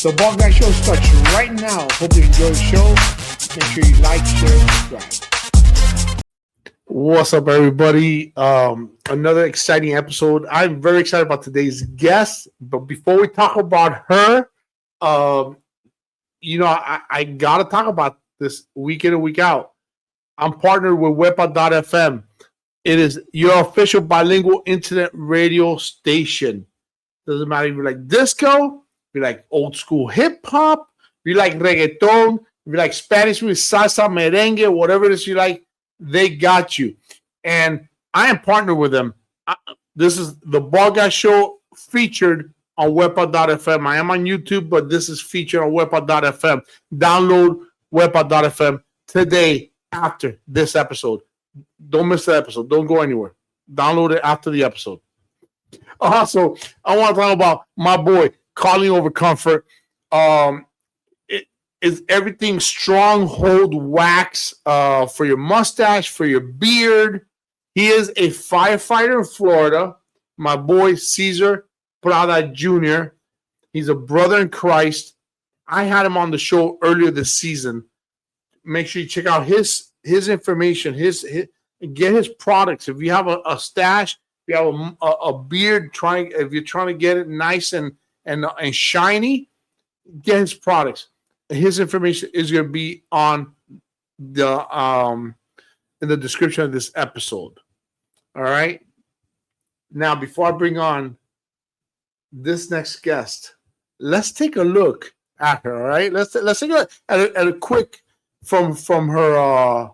The Ball Guy Show starts right now. Hope you enjoy the show. Make sure you like, share, and subscribe. What's up, everybody? Another exciting episode. I'm very excited about today's guest. But before we talk about her, I got to talk about this week in and week out. I'm partnered with Wepa.fm. It is your official bilingual internet radio station. Doesn't matter if you like disco, if you like old school hip hop, if you like reggaeton, if you like Spanish with salsa, merengue, whatever it is you like, they got you. And I am partnered with them. This is the Ball Guy Show featured on Wepa.fm. I am on YouTube, but this is featured on Wepa.fm. Download Wepa.fm today after this episode. Don't miss the episode. Don't go anywhere. Download it after the episode. Also, I want to talk about my boy, Calling Over Comfort. It is everything stronghold wax for your mustache, for your beard. He is a firefighter in Florida. My boy, Cesar Prada Jr. He's a brother in Christ. I had him on the show earlier this season. Make sure you check out his information, get his products. If you have a stash, if you have a beard, if you're trying to get it nice and shiny, get his products. His information is going to be on the in the description of this episode. All right. Now, before I bring on this next guest, let's take a look at her. All right. Let's take a look at a quick from her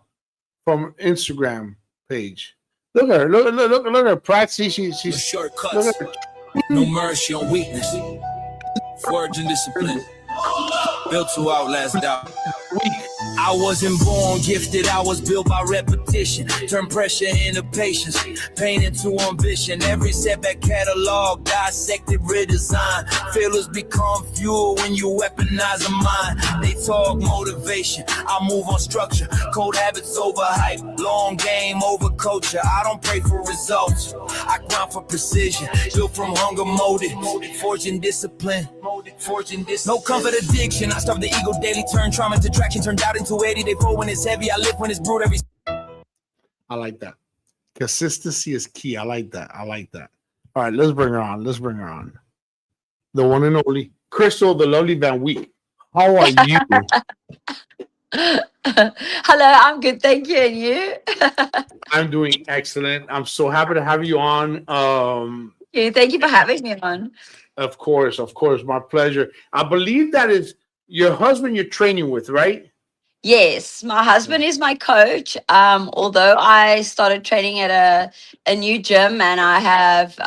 from Instagram page. Look at her. Look at her. Practice. She's shortcuts. No mercy on weakness. Forge and discipline. Built to outlast doubt. I wasn't born gifted, I was built by repetition. Turn pressure into patience, pain into ambition. Every setback catalog, dissected, redesigned. Failures become fuel when you weaponize a mind. They talk motivation, I move on structure. Cold habits over hype, long game over culture. I don't pray for results, I grind for precision. Built from hunger molded, forging discipline. No comfort addiction, I starve the ego daily. Turn trauma into traction, turned out into 80. They fall when it's heavy, I lift when it's brewed every. I like that. Consistency is key. I like that. All right, let's bring her on. The one and only Crystal, the lovely Van Wyk. How are you? Hello, I'm good, thank you. And you? I'm doing excellent. I'm so happy to have you on. Thank you for having me on. Of course, my pleasure. I believe that is your husband you're training with, right? Yes, my husband is my coach. Although I started training at a new gym, and I have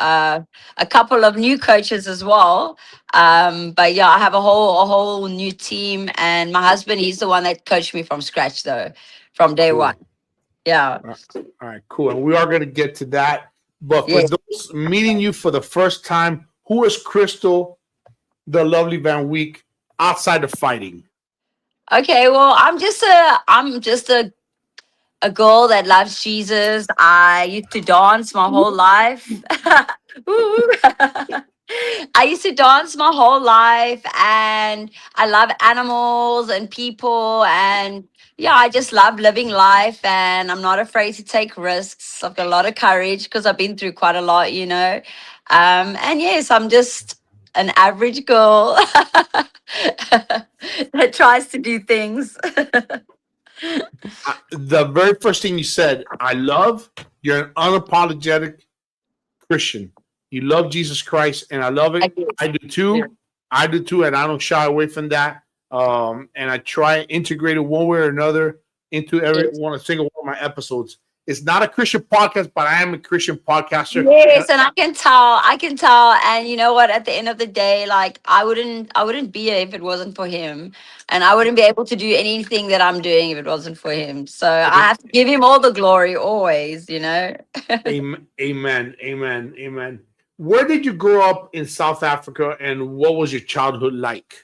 a couple of new coaches as well. But yeah, I have a whole new team, and my husband, he's the one that coached me from scratch, though, from day one. Yeah. All right, cool. And we are going to get to that. But for those meeting you for the first time, who is Crystal, the lovely Van Wyk, outside of fighting? Okay, well, I'm just a girl that loves Jesus. I used to dance my whole life. Ooh. I used to dance my whole life, and I love animals and people, and yeah, I just love living life, and I'm not afraid to take risks. I've got a lot of courage because I've been through quite a lot, and yes, I'm just an average girl that tries to do things. The very first thing you said, you're an unapologetic Christian. You love Jesus Christ, and I love it. I do too. Yeah. I do too, and I don't shy away from that. And I try and integrate it one way or another into every single one of my episodes. It's not a Christian podcast, but I am a Christian podcaster. Yes, and I can tell. And you know what? At the end of the day, like I wouldn't be here if it wasn't for him, and I wouldn't be able to do anything that I'm doing if it wasn't for him. So I have to give him all the glory always. Amen. Where did you grow up in South Africa, and what was your childhood like?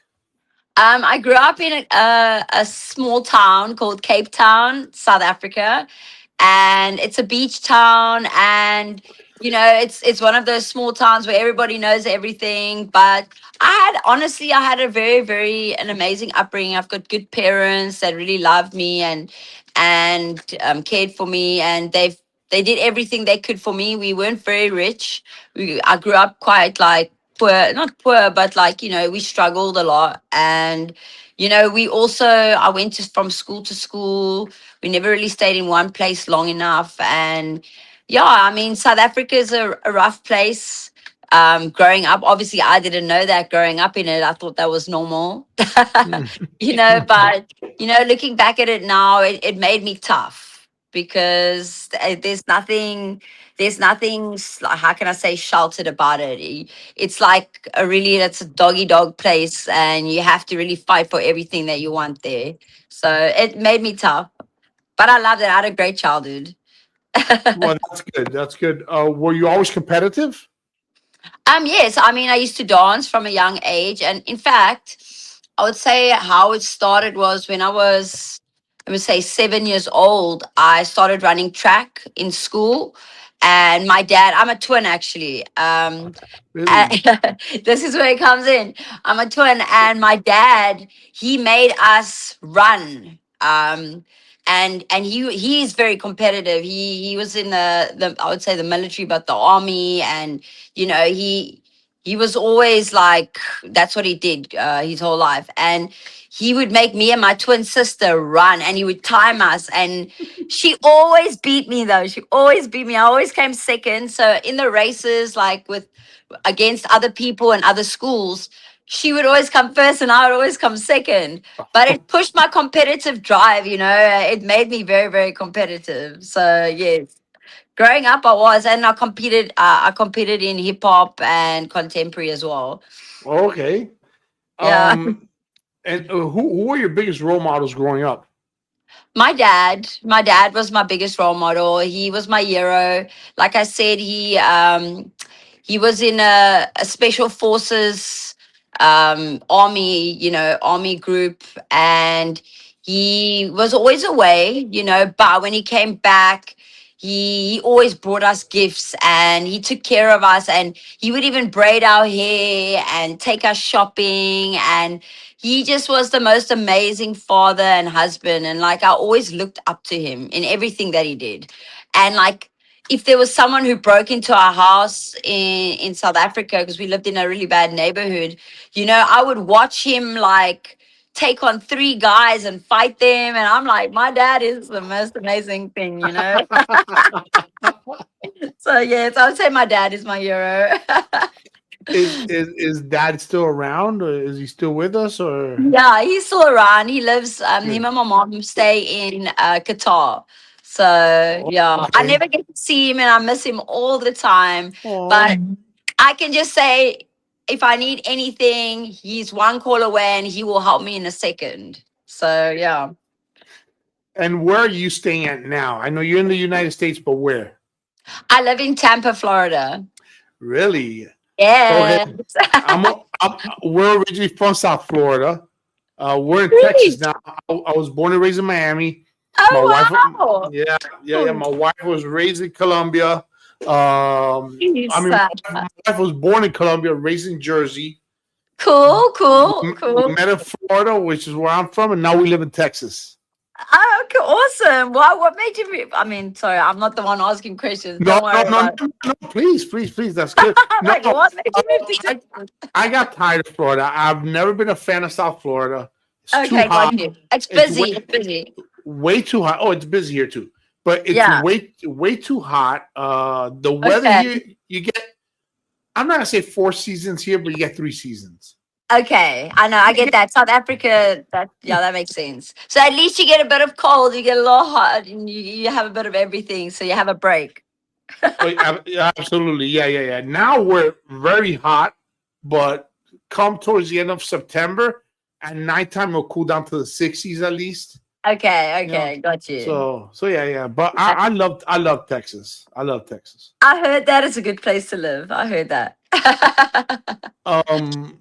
I grew up in a small town called Cape Town, South Africa. And it's a beach town, and it's one of those small towns where everybody knows everything. But I had a very, very an amazing upbringing. I've got good parents that really loved me and cared for me, and they did everything they could for me. We weren't very rich. I grew up quite like poor, not poor, but like we struggled a lot. And we also I went from school to school. We never really stayed in one place long enough. And yeah, I mean, South Africa is a rough place. Growing up, obviously, I didn't know that growing up in it. I thought that was normal, but, looking back at it now, it made me tough because how can I say, sheltered about it. It's like it's a doggy dog place, and you have to really fight for everything that you want there. So it made me tough, but I loved it. I had a great childhood. Well, that's good. That's good. Were you always competitive? Yes, I mean, I used to dance from a young age, and in fact, I would say how it started was when I was, I would say, 7 years old. I started running track in school, and my dad, I'm a twin actually. Really? This is where it comes in. I'm a twin, and my dad, he made us run. And he's very competitive. He was in the I would say the military, but the army, and he was always like that's what he did his whole life. And he would make me and my twin sister run, and he would time us. And she always beat me though. She always beat me. I always came second. So in the races, like with against other people and other schools, she would always come first and I would always come second. But it pushed my competitive drive, it made me very, very competitive. So yes, growing up I was, and I competed in hip hop and contemporary as well. Okay. Yeah. And who were your biggest role models growing up? My dad was my biggest role model. He was my hero. Like I said, he was in a special forces army group, and he was always away, but when he came back, he always brought us gifts, and he took care of us, and he would even braid our hair and take us shopping. And he just was the most amazing father and husband, and like I always looked up to him in everything that he did. And like if there was someone who broke into our house in South Africa, because we lived in a really bad neighborhood, I would watch him like take on three guys and fight them. And I'm like, my dad is the most amazing thing. So, yes, I would say my dad is my hero. Is dad still around, or is he still with us? Or Yeah, he's still around. He lives, him good. and my mom stay in Qatar. So, yeah, I Okay. never get to see him and I miss him all the time. But Oh. I can just say, if I need anything, he's one call away and he will help me in a second. So, yeah. And where are you staying at now? I know you're in the United States, but where? I live in Tampa, Florida. Really? Okay. Yes. We're originally from South Florida. We're in Texas Sweet. now. I was born and raised in Miami. My wife, Oh, wow. yeah, yeah, yeah. Cool. My wife was raised in Colombia. I Jeez. mean, my wife was born in Colombia, raised in Jersey. Cool, cool, We cool. met in Florida, which is where I'm from, and now we live in Texas. Oh, okay, awesome. Wow, what made you? I mean, sorry, I'm not the one asking questions. No, Don't no, worry no, about it. no, no. Please, please, please. That's good. No, Like, what made you move to I, Texas? I got tired of Florida. I've never been a fan of South Florida. It's too Okay, got hot. you. It's It's busy. It's busy. way too hot. Oh, it's busy here too, but it's Yeah. way too hot. The weather Okay. here, you get. I'm not gonna say 4 seasons here, but you get 3 seasons. Okay. I know. I You get get- that. South Africa. That makes sense. So at least you get a bit of cold. You get a little hot, and you have a bit of everything. So you have a break. oh, yeah, absolutely, yeah, yeah, yeah. Now we're very hot, but come towards the end of September, at nighttime it'll cool down to the 60s at least. Okay. You know, Okay. Got you. so yeah, yeah. But I love Texas. I love Texas. I heard that is a good place to live. I heard that. Um,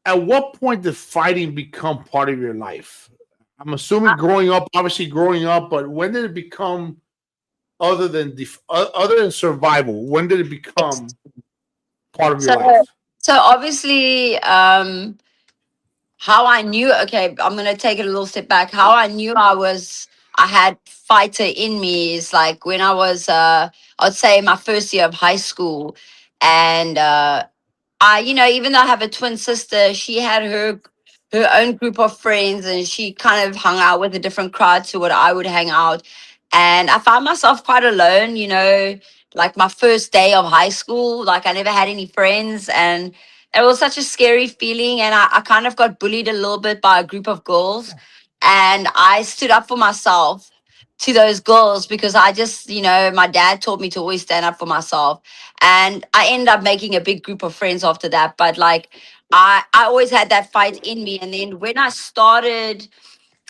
at what point did fighting become part of your life? I'm assuming growing up, obviously growing up, but when did it become other than survival? When did it become part of your So, life? so obviously, how I knew, okay, I'm going to take it a little step back. How I knew I had fighter in me is like when I was, I'd say my first year of high school. And even though I have a twin sister, she had her own group of friends, and she kind of hung out with a different crowd to what I would hang out. And I found myself quite alone, like my first day of high school. Like I never had any friends, and it was such a scary feeling. And I kind of got bullied a little bit by a group of girls, and I stood up for myself to those girls because I just, my dad taught me to always stand up for myself, and I ended up making a big group of friends after that. But like I always had that fight in me. And then when I started,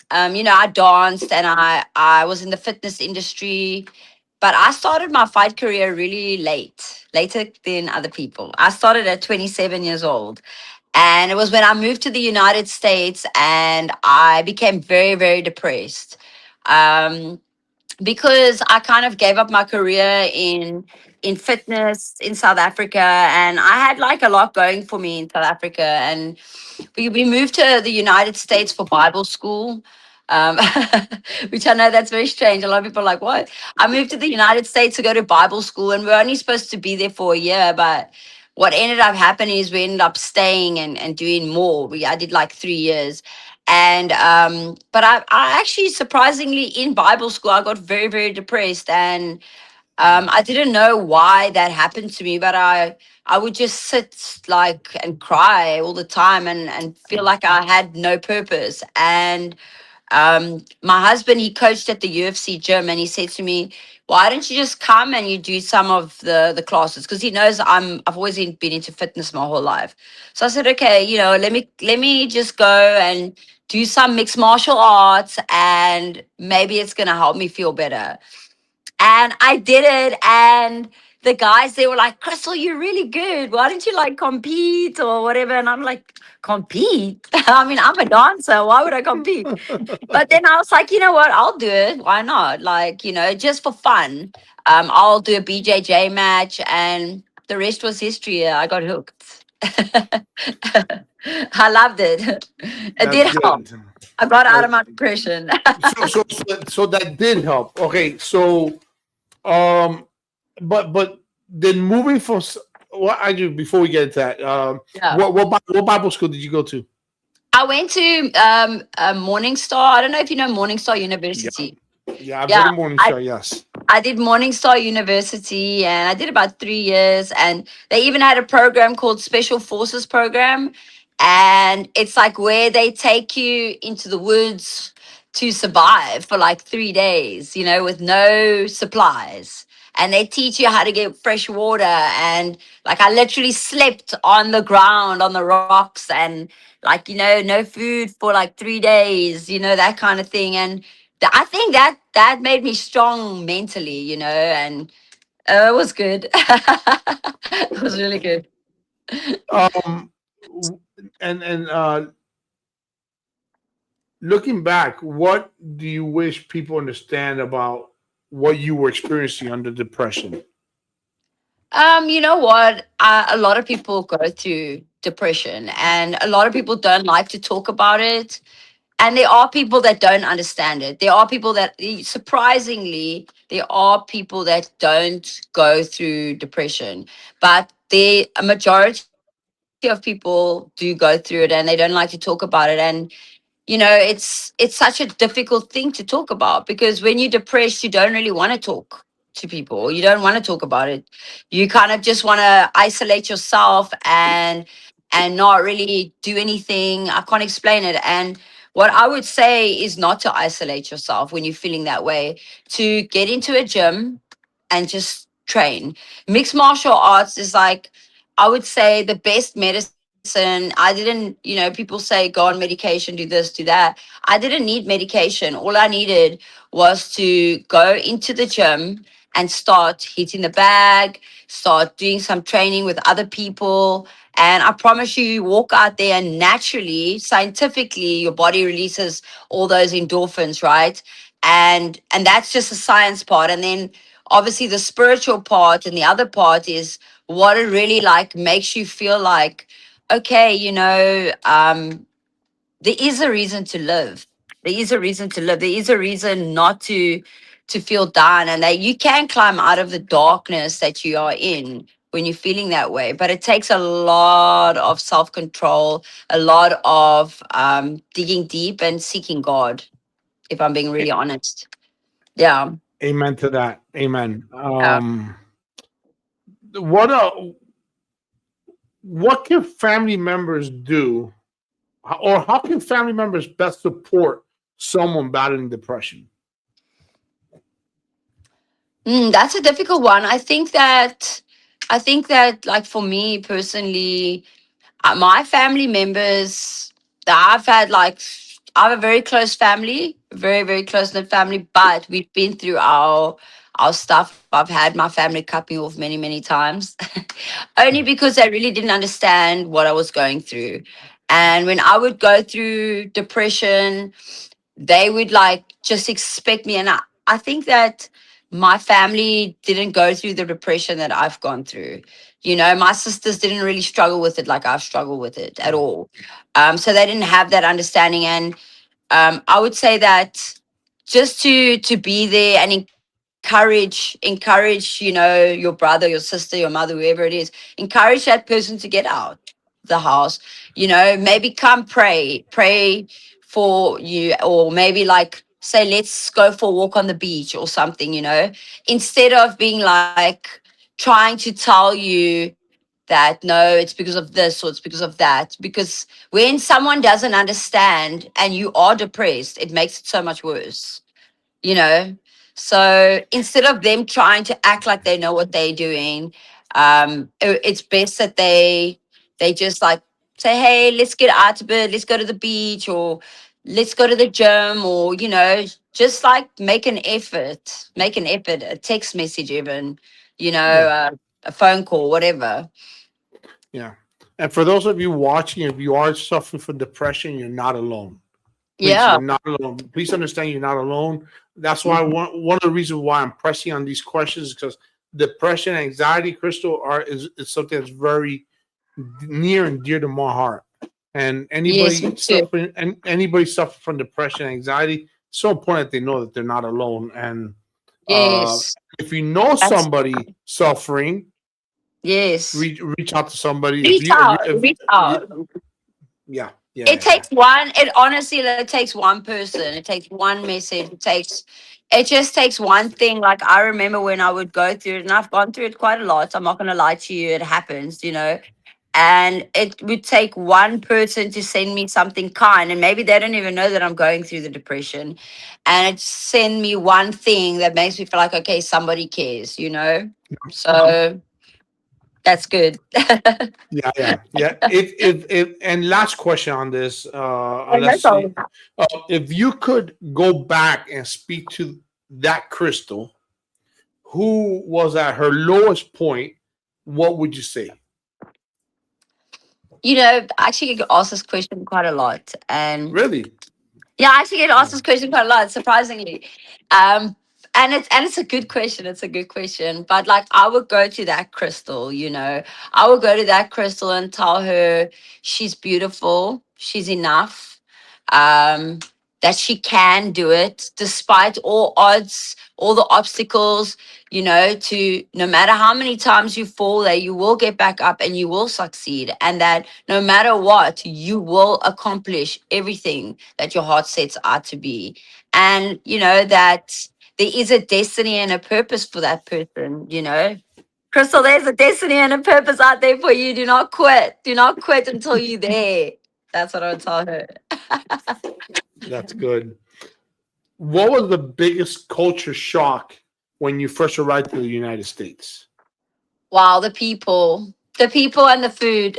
I danced, and I was in the fitness industry. But I started my fight career really later than other people. I started at 27 years old. And it was when I moved to the United States, and I became very, very depressed. Um, because I kind of gave up my career in fitness in South Africa, and I had like a lot going for me in South Africa. And we moved to the United States for Bible school, um, which I know that's very strange. A lot of people are like, what? I moved to the United States to go to Bible school, and we're only supposed to be there for a year. But what ended up happening is we ended up staying and doing more. I did like 3 years. And but I actually surprisingly in Bible school I got very, very depressed. And I didn't know why that happened to me, but I would just sit like and cry all the time, and feel like I had no purpose. And my husband, he coached at the UFC gym, and he said to me, "Why don't you just come and you do some of the classes?" Because he knows I've always been into fitness my whole life. So I said, "Okay, let me just go and do some mixed martial arts, and maybe it's gonna help me feel better." And I did it. And the guys, they were like, "Crystal, you're really good. Why don't you like compete or whatever?" And I'm like, compete? I mean, I'm a dancer. Why would I compete? But then I was like, you know what? I'll do it. Why not? Like, just for fun. I'll do a BJJ match, and the rest was history. I got hooked. I loved it. It That's did help. good. I got out Uh, of my depression. so that did help. Okay, so um, but then moving from what I do before we get into that, Yeah. what Bible school did you go to? I went to Morningstar. I don't know if you know Morningstar Yeah, University. yeah, I've been Yeah, to Morningstar. Yes. I did Morningstar University, and I did about 3 years. And they even had a program called Special Forces Program. And it's like where they take you into the woods to survive for like 3 days, with no supplies. And they teach you how to get fresh water. And like I literally slept on the ground, on the rocks, and like, no food for like 3 days, that kind of thing. And I think that made me strong mentally, and it was good. It was really good. Um, and looking back, what do you wish people understand about what you were experiencing under depression? You know what? A lot of people go through depression, and a lot of people don't like to talk about it. And there are people that don't understand it. There are people that, surprisingly, there are people that don't go through depression, but a majority of people do go through it, and they don't like to talk about it. And it's such a difficult thing to talk about, because when you're depressed, you don't really want to talk to people. You don't want to talk about it. You kind of just want to isolate yourself, and not really do anything. I can't explain it. And what I would say is not to isolate yourself when you're feeling that way, to get into a gym and just train. Mixed martial arts is like, I would say, the best medicine. I didn't, people say go on medication, do this, do that. I didn't need medication. All I needed was to go into the gym and start hitting the bag, start doing some training with other people. And I promise you, you walk out there and naturally, scientifically, your body releases all those endorphins, right? And that's just the science part. And then obviously the spiritual part, and the other part is what it really like makes you feel like, okay, there is a reason to live. There is a reason to live. There is a reason not to feel down, and that you can climb out of the darkness that you are in when you're feeling that way. But it takes a lot of self control, a lot of digging deep and seeking God. If I'm being really honest, yeah. Amen to that. Amen. Yeah. What what can family members do, or how can family members best support someone battling depression? That's a difficult one. I think that like for me personally, my family members that I've had, like, I have a very close family, very, very close knit family, but we've been through our stuff. I've had my family cut me off many, many times, only because they really didn't understand what I was going through. And when I would go through depression, they would like just expect me. And I think that my family didn't go through the depression that I've gone through. My sisters didn't really struggle with it like I've struggled with it at all. So they didn't have that understanding. And I would say that just to be there and encourage, your brother, your sister, your mother, whoever it is, encourage that person to get out the house. Maybe come pray for you, or maybe like say, let's go for a walk on the beach or something, instead of being like trying to tell you that no, it's because of this or it's because of that. Because when someone doesn't understand and you are depressed, it makes it so much worse, you know so instead of them trying to act like they know what they're doing, it's best that they just like say, hey, let's get out of it, let's go to the beach, or let's go to the gym, or just like make an effort, a text message even, Yeah, a phone call, whatever. yeah. And for those of you watching, if you are suffering from depression, you're not alone. Please, Yeah. you're not alone. Please understand you're not alone. That's why one of the reasons why I'm pressing on these questions is because depression, anxiety, Crystal, is something that's very near and dear to my heart. And Yes, me too. anybody suffering from depression, anxiety, it's so important that they know that they're not alone. And uh, Yes. if you know That's somebody suffering, yes. reach out to somebody. Reach out. Reach out. Yeah, yeah, It yeah, yeah. takes one. It honestly, it takes one person. It takes one message. It just takes one thing. Like I remember when I would go through it, and I've gone through it quite a lot. I'm not gonna lie to you. It happens. And it would take one person to send me something kind, and maybe they don't even know that I'm going through the depression, and it send me one thing that makes me feel like, okay, somebody cares. So that's good. Yeah, yeah, yeah. And last question on this, That's unless all. if you could go back and speak to that Crystal who was at her lowest point, what would you say? I actually get asked this question quite a lot. And Really? yeah, I actually get asked Yeah. this question quite a lot, surprisingly. Um, and it's a good question. It's a good question. But like I would go to that crystal. I would go to that crystal and tell her she's beautiful, she's enough, um, that she can do it despite all odds, all the obstacles, to no matter how many times you fall there, you will get back up and you will succeed. And that no matter what, you will accomplish everything that your heart sets out to be. And that there is a destiny and a purpose for that person. Crystal, there's a destiny and a purpose out there for you. Do not quit. Do not quit until you're there. That's what I would tell her. That's good. What was the biggest culture shock when you first arrived to the United States? Wow, the people and the food.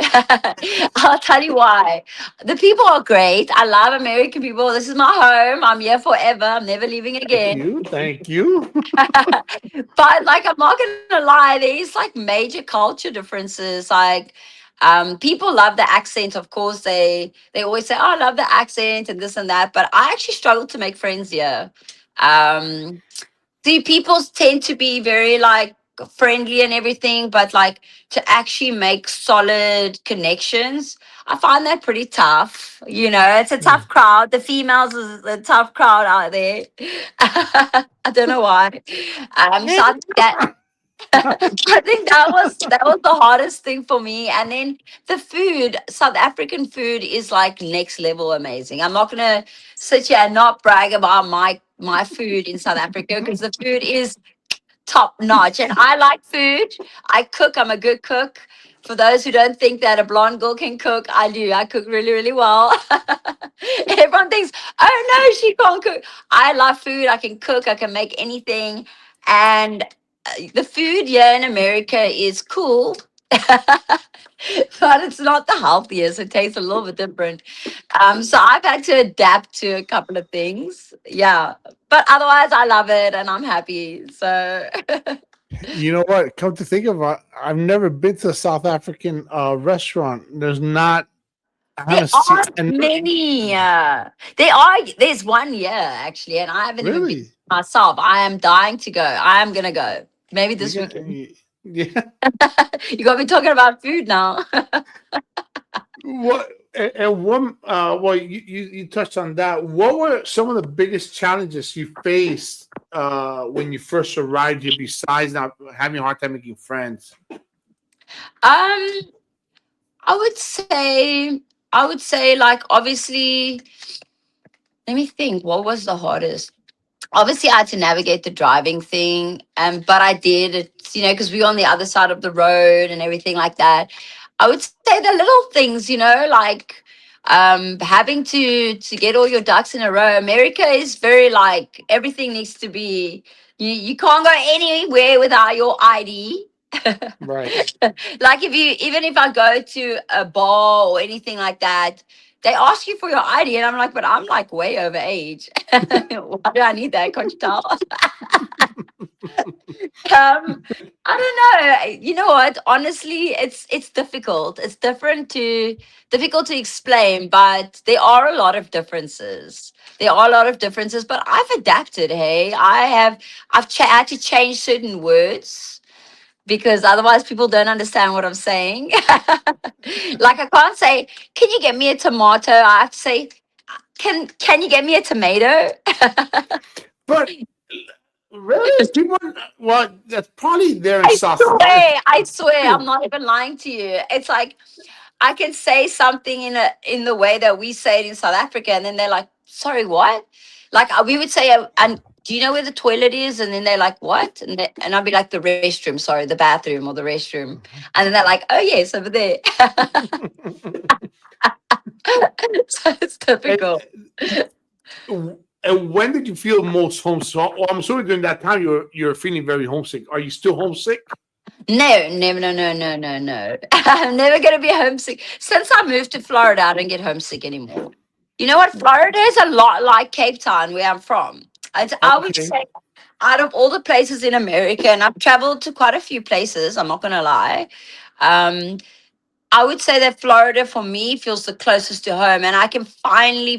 I'll tell you why. The people are great. I love American people. This is my home. I'm here forever. I'm never leaving Thank again. you. Thank you. But like, I'm not gonna lie, there's like major culture differences. Like, people love the accent. Of course, they always say, "Oh, I love the accent and this and that." But I actually struggle to make friends here. Um, See, people tend to be very like friendly and everything, but like to actually make solid connections, I find that pretty tough. You know, it's a tough crowd. The females is a tough crowd out there. I don't know why. So I think that I think that was the hardest thing for me. And then the food, South African food is like next level amazing. I'm not gonna sit here and not brag about my food in South Africa because the food is top notch. And I like food. I cook. I'm a good cook. For those who don't think that a blonde girl can cook, I do. I cook really, really well. Everyone thinks, oh no, she can't cook. I love food. I can cook. I can make anything. And the food here in America is cool. But it's not the healthiest. It tastes a little bit different. So I've had to adapt to a couple of things. Yeah. But otherwise, I love it and I'm happy. So You know what? Come to think of it, I've never been to a South African restaurant. There's not. I there haven't seen. aren't And many. There are. There's one year actually, and I haven't even been really, myself. I am dying to go. I am gonna go. Maybe you this got. weekend. Yeah. You got me talking about food now. What and one well you touched on that. What were some of the biggest challenges you faced when you first arrived here besides not having a hard time making friends? Um, I would say, like obviously, let me think. What was the hardest? Obviously, I had to navigate the driving thing, but I did. It's because we were on the other side of the road and everything like that. I would say the little things, like having to get all your ducks in a row. America is very like everything needs to be. You can't go anywhere without your ID. Right. Like even if I go to a bar or anything like that, they ask you for your ID, and I'm like, but I'm like way over age. Why do I need that? Can't you tell? um, I don't know. You know what? Honestly, it's difficult. It's difficult to explain, but there are a lot of differences. There are a lot of differences, but I've adapted. Hey, had to change certain words because otherwise people don't understand what I'm saying. Like I can't say, "Can you get me a tomato?" I have to say, "Can you get me a tomato?" But really, people. Well, that's probably there in South Florida. I swear, I'm Too. not even lying to you. It's like I can say something in the way that we say it in South Africa, and then they're like, "Sorry, what?" Like we would say, "And do you know where the toilet is?" And then they're like, "What?" And I'll be like, "The restroom, sorry, the bathroom or the restroom," and then they're like, "Oh yes, over there." So it's And, typical. and when did you feel most homesick? Well, I'm assuming during that time you're feeling very homesick. Are you still homesick? No, never, no, no, no, no, no. I'm never going to be homesick. Since I moved to Florida, I don't get homesick anymore. You know what? Florida is a lot like Cape Town, where I'm from. I would Okay. say, out of all the places in America, and I've traveled to quite a few places, I'm not going to lie. Um, I would say that Florida for me feels the closest to home. And I can finally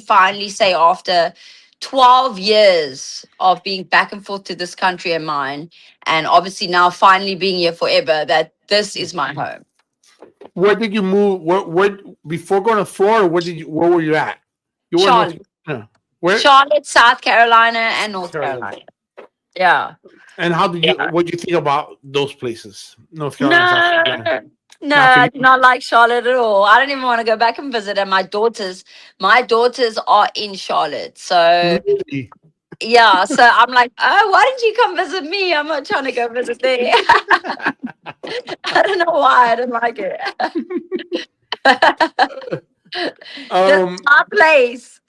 say after 12 years of being back and forth to this country of mine, and obviously now finally being here forever, that this is my home. Where did you move? Where before going to Florida? Where were you at? You were in North Charlotte, Carolina. Where? Charlotte, South Carolina, and North Carolina. Carolina. Yeah. And how did you? Yeah. What did you think about those places? North Carolina, South No, Carolina. no, Not for I you. do not like Charlotte at all. I don't even want to go back and visit. And my daughters are in Charlotte. So Really? yeah, so I'm like, oh, why didn't you come visit me? I'm not trying to go visit there. I don't know why I didn't like it. This is um. my place.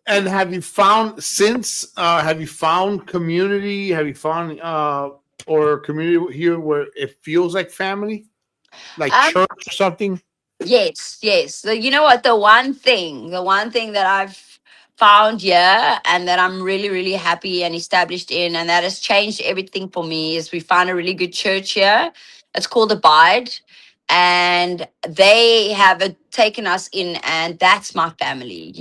And have you found since? Have you found community? Have you found or community here where it feels like family, like Um, church or something? yes, yes. So you know what? The one thing that I've found here and that I'm really, really happy and established in, and that has changed everything for me, is we found a really good church here. It's called Abide. And they have taken us in, and that's my family,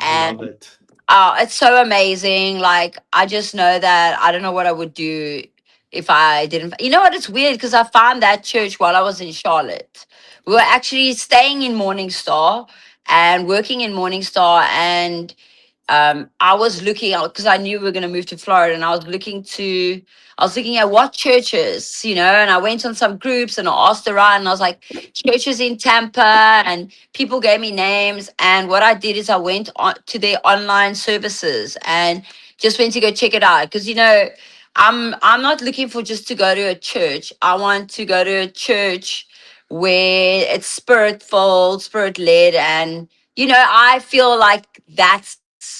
Love and it. Oh, it's so amazing. Like, I just know that I don't know what I would do if I didn't. You know what? It's weird because I found that church while I was in Charlotte. We were actually staying in Morningstar and working in Morningstar, and I was looking out because I knew we were going to move to Florida, and I was looking at what churches, and I went on some groups and I asked around, and I was like, churches in Tampa, and people gave me names. And what I did is I went on to their online services and just went to go check it out because I'm not looking for just to go to a church. I want to go to a church where it's spirit filled, spirit led, and I feel like that's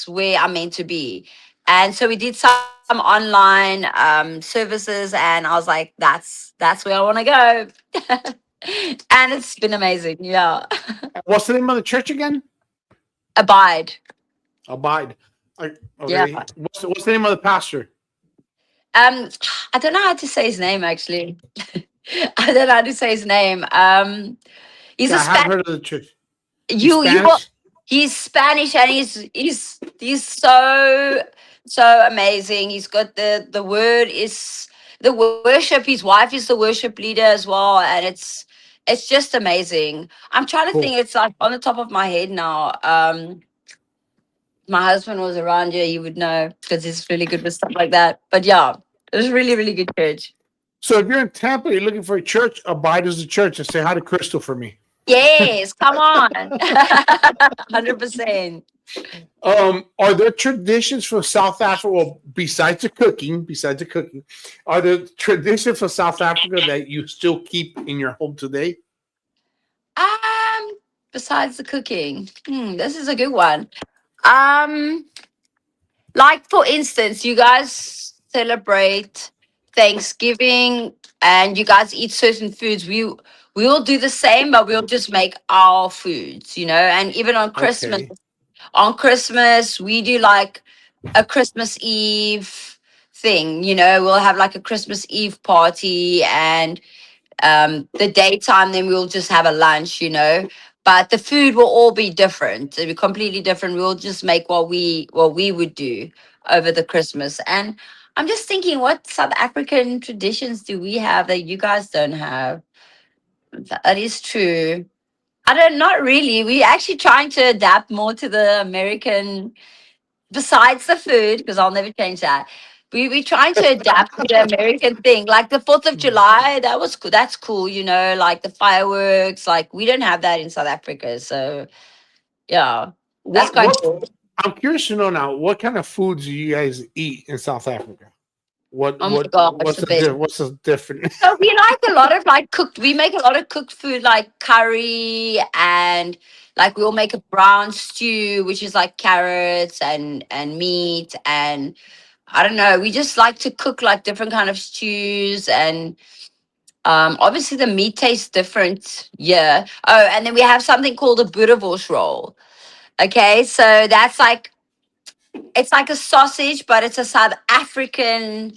where I'm meant to be. And so we did some online services, and I was like, that's where I want to go. And it's been amazing. Yeah. What's the name of the church again? Abide. Abide. Yeah. Okay. What's the name of the pastor? Um, I don't know how to say his name actually. I don't know how to say his name. He's a Yeah, I have Spanish. heard of the church. He's You will. Spanish. He's Spanish, and he's so amazing. He's got the word is the worship. His wife is the worship leader as well, and it's just amazing. I'm trying to Cool. think. It's like on the top of my head now. My husband was around here, you would know because he's really good with stuff like that. But yeah, it was really really good church. So if you're in Tampa, you're looking for a church, Abide is the church, and say hi to Crystal for me. Yes, come on, 100%. Are there traditions from South Africa? Well, besides the cooking, are there traditions from South Africa that you still keep in your home today? Um, Besides the cooking, this is a good one. Um, like for instance, you guys celebrate Thanksgiving and you guys eat certain foods. We will do the same, but we'll just make our foods, and even Okay. on Christmas, we do like a Christmas Eve thing, we'll have like a Christmas Eve party, and the daytime then we'll just have a lunch, but the food will all be different. It'll be completely different. We'll just make what we would do over the Christmas. And I'm just thinking, what South African traditions do we have that you guys don't have? That is true. I don't, not really. We actually trying to adapt more to the American, besides the food, because I'll never change that. We trying to adapt to the American thing, like the 4th of July. That was cool. That's cool, like the fireworks. Like we don't have that in South Africa, so yeah, that's What quite what cool. I'm curious to know now, what kind of foods do you guys eat in South Africa? What Oh my what gosh, the best. what's the different? So we like a lot of like cooked. We make a lot of cooked food, like curry, and like we'll make a brown stew, which is like carrots and meat, and I don't know. We just like to cook like different kind of stews, and obviously the meat tastes different. Yeah. Oh, and then we have something called a boerewors roll. Okay, so that's like it's like a sausage, but it's a South African.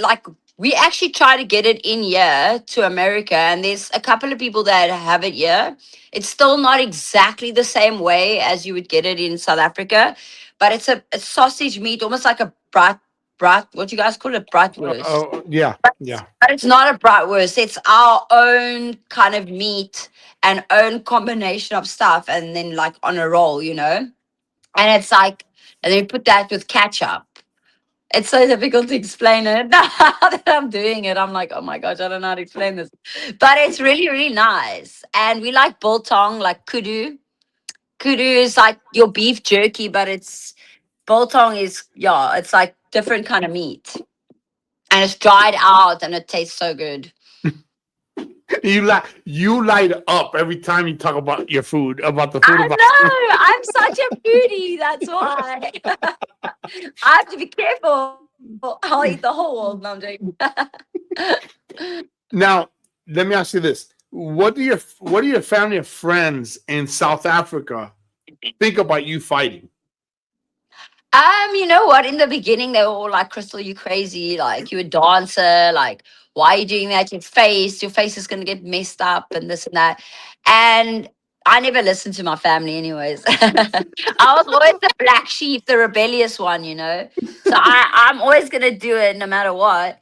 Like we actually try to get it in here to America, and there's a couple of people that have it here. It's still not exactly the same way as you would get it in South Africa, but it's a sausage meat, almost like a brat. What you guys call it, bratwurst? Oh, yeah, yeah. But it's not a bratwurst. It's our own kind of meat and own combination of stuff, and then like on a roll, And it's like, and then you put that with ketchup. It's so difficult to explain it. Now that I'm doing it, I'm like, oh my gosh, I don't know how to explain this. But it's really, really nice. And we like biltong, like kudu. Kudu is like your beef jerky, but it's biltong is, yeah, it's like different kind of meat. And it's dried out and it tastes so good. You light up every time you talk about your food, about the food I about. know. I'm such a foodie. That's why. I have to be careful. I'll eat the whole world. No, I'm joking. Now, let me ask you this: what do your family and friends in South Africa think about you fighting? You know what? In the beginning, they were all like, "Crystal, you crazy? Like you a dancer? Like why are you doing that? Your face is gonna get messed up and this and that." And I never listened to my family, anyways. I was always the black sheep, the rebellious one, you know. So I'm always gonna do it no matter what.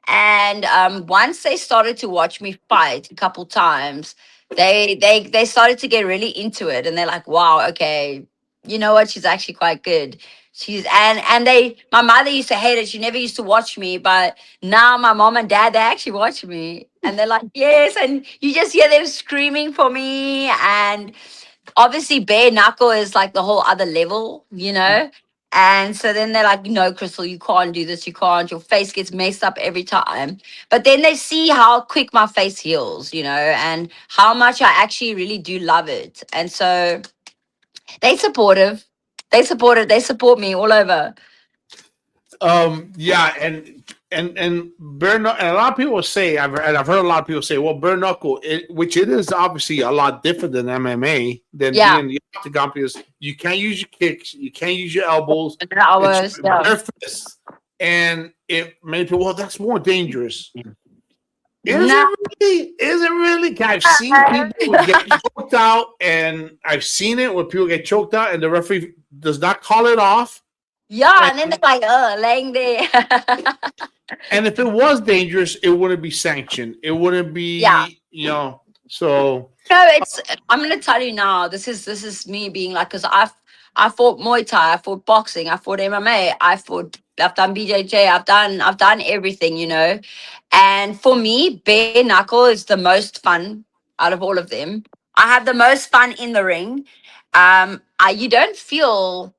And once they started to watch me fight a couple times, they started to get really into it, and they're like, "Wow, okay, you know what? She's actually quite good." She's and they my mother used to hate it. She never used to watch me, but now my mom and dad they actually watch me, and they're like, "Yes," and you just hear them screaming for me. And obviously bare knuckle is like the whole other level, you know. And so then they're like, "No, Crystal, you can't do this, you can't, your face gets messed up every time." But then they see how quick my face heals, you know, and how much I actually really do love it. And so they supportive, they support me all over. Yeah, and bare knuckle, and a lot of people say, I've heard a lot of people say, well, bare knuckle, which it is obviously a lot different than MMA, than being Yeah, in the octagon, because you can't use your kicks, you can't use your elbows, it's hours, yeah. bare fists, and it many people, well, that's more dangerous. Is No. it really? Is it really? I've seen people get choked out, and I've seen it where people get choked out, and the referee does not call it off. Yeah, and then they're like, laying there. And if it was dangerous, it wouldn't be sanctioned. It wouldn't Yeah. be, so No, it's. I'm gonna tell you now. This is me being like, because I fought Muay Thai, I fought boxing, I fought MMA, I've done BJJ, I've done everything, you know. And for me, bare knuckle is the most fun out of all of them. I have the most fun in the ring. You don't feel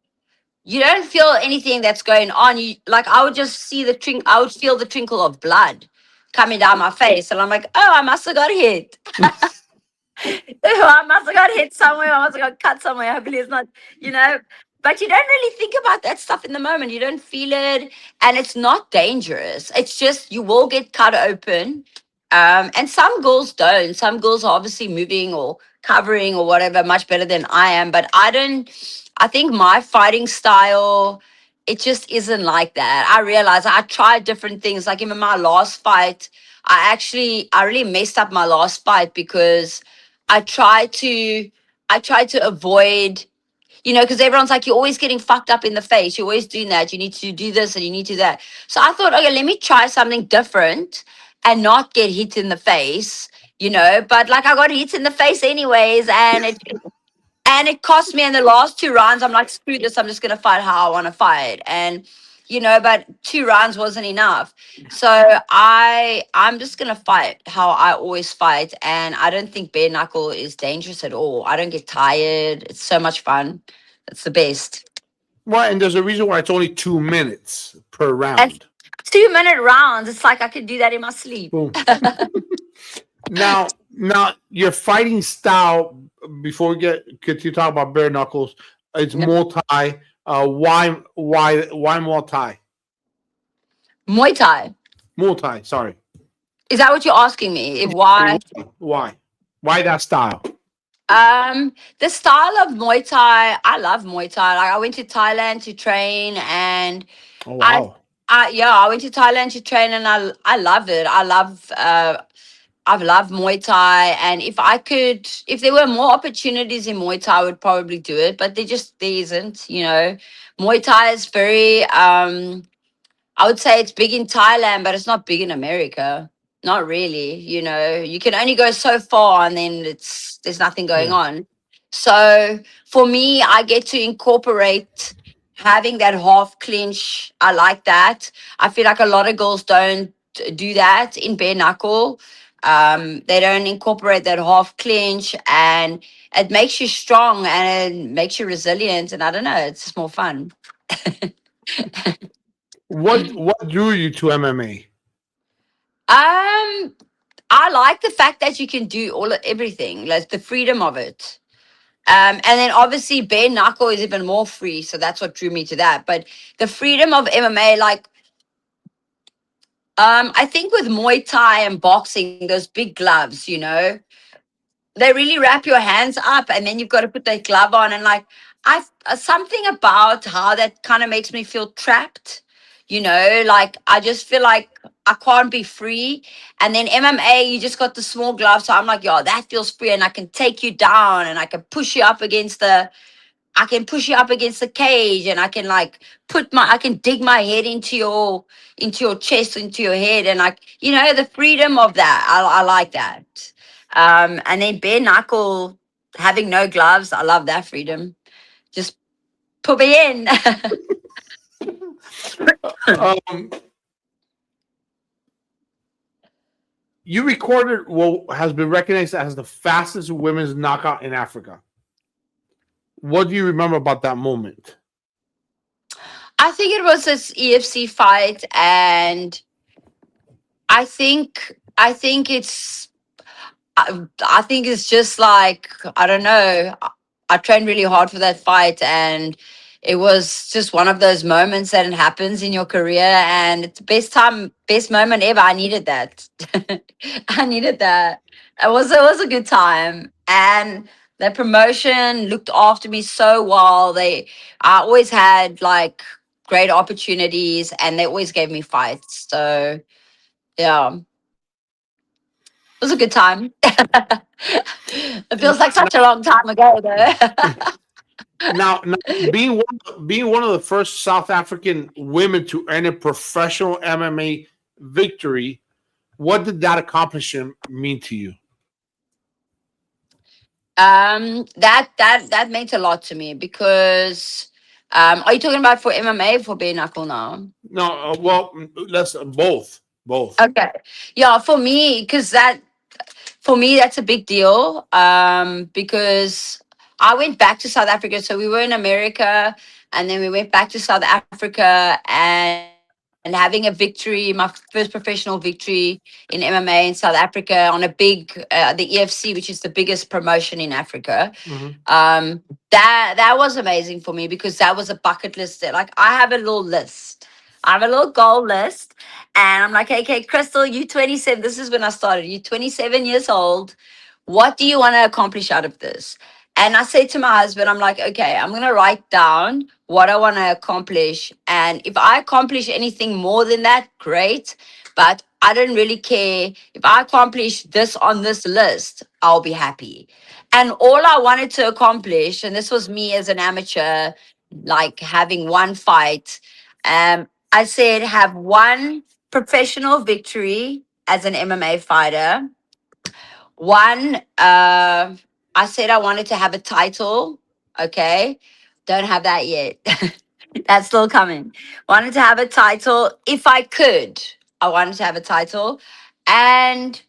anything that's going on. You like I would just see I would feel the trickle of blood coming down my face, and I'm like, oh, I must have got hit. I must have got hit somewhere. I must have got cut somewhere. Hopefully, it's not, you know. But you don't really think about that stuff in the moment. You don't feel it, and it's not dangerous. It's just you will get cut open, and some girls don't. Some girls are obviously moving or covering or whatever much better than I am. But I don't. I think my fighting style, it just isn't like that. I realize I tried different things. Like even my last fight, I really messed up my last fight because I try to I try to avoid, because everyone's like, you're always getting fucked up in the face. You're always doing that. You need to do this and you need to do that. So I thought, okay, let me try something different and not get hit in the face, But like I got hit in the face anyways, and it cost me in the last two rounds. I'm like, screw this. I'm just gonna fight how I want to fight, and but two rounds wasn't enough. So I'm just gonna fight how I always fight, and I don't think bare knuckle is dangerous at all. I don't get tired. It's so much fun. It's the best. well, and there's a reason why it's only 2 minutes per And round. 2 minute rounds. It's like I could do that in my sleep. Boom. Now your fighting style. Before we get to talk about bare knuckles, it's Yeah. Muay Thai. Why Muay Thai? Muay Thai. Muay Thai. Sorry. Is that what you're asking me? Why? Why? Why that style? The style of Muay Thai, I love Muay Thai. Like I went to Thailand to train, and Oh I, wow. I went to Thailand to train, and I love it. I've loved Muay Thai, and if there were more opportunities in Muay Thai, I would probably do it. But there isn't. Muay Thai is very. I would say it's big in Thailand, but it's not big in America. Not really. You can only go so far, and then there's nothing going Yeah. on. So for me, I get to incorporate having that half clinch. I like that. I feel like a lot of girls don't do that in bare knuckle. They don't incorporate that half clinch, and it makes you strong and it makes you resilient. And I don't know, it's just more fun. What drew you to MMA? Um, I like the fact that you can do everything, like the freedom of it. And then obviously bare knuckle is even more free, so that's what drew me to that. But the freedom of MMA, like I think with Muay Thai and boxing, those big gloves, they really wrap your hands up, and then you've got to put that glove on, and like I something about how that kind of makes me feel trapped. Like I just feel like I can't be free. And then MMA, you just got the small gloves. So I'm like, yo, that feels free. And I can take you down and I can push you up against the cage, and I can like I can dig my head into your chest, into your head, and like, the freedom of that. I like that. And then bare knuckle, having no gloves, I love that freedom. Just put me in. Um, you recorded what has been recognized as the fastest women's knockout in Africa. What do you remember about that moment? I think it was this EFC fight, and I think it's just like, I don't know. I trained really hard for that fight, and it was just one of those moments that happens in your career, and it's the best moment ever. I needed that. I needed that. It was a good time, and the promotion looked after me so well. I always had like great opportunities, and they always gave me fights. So yeah, it was a good time. It feels like such a long time ago, though. Now, being one of the first South African women to earn a professional MMA victory, what did that accomplishment mean to you? That meant a lot to me because, are you talking about for MMA or for bare knuckle now? No, well, let's both. Okay, yeah, for me, that's a big deal. Because I went back to South Africa, so we were in America, and then we went back to South Africa, and having a victory, my first professional victory in MMA in South Africa on a the EFC, which is the biggest promotion in Africa. Mhm. That was amazing for me because that was a bucket list. Like I have a little list. I have a little goal list, and I'm like, okay, Crystal, you 27. This is when I started. You 27 years old. What do you want to accomplish out of this? And I said to my husband, I'm like, okay, I'm gonna write down what I want to accomplish, and if I accomplish anything more than that, great. But I don't really care if I accomplish this on this list. I'll be happy. And all I wanted to accomplish, and this was me as an amateur, like having one fight. I said have one professional victory as an MMA fighter. One, I said I wanted to have a title. Okay, don't have that yet. That's still coming. Wanted to have a title if I could. I wanted to have a title, and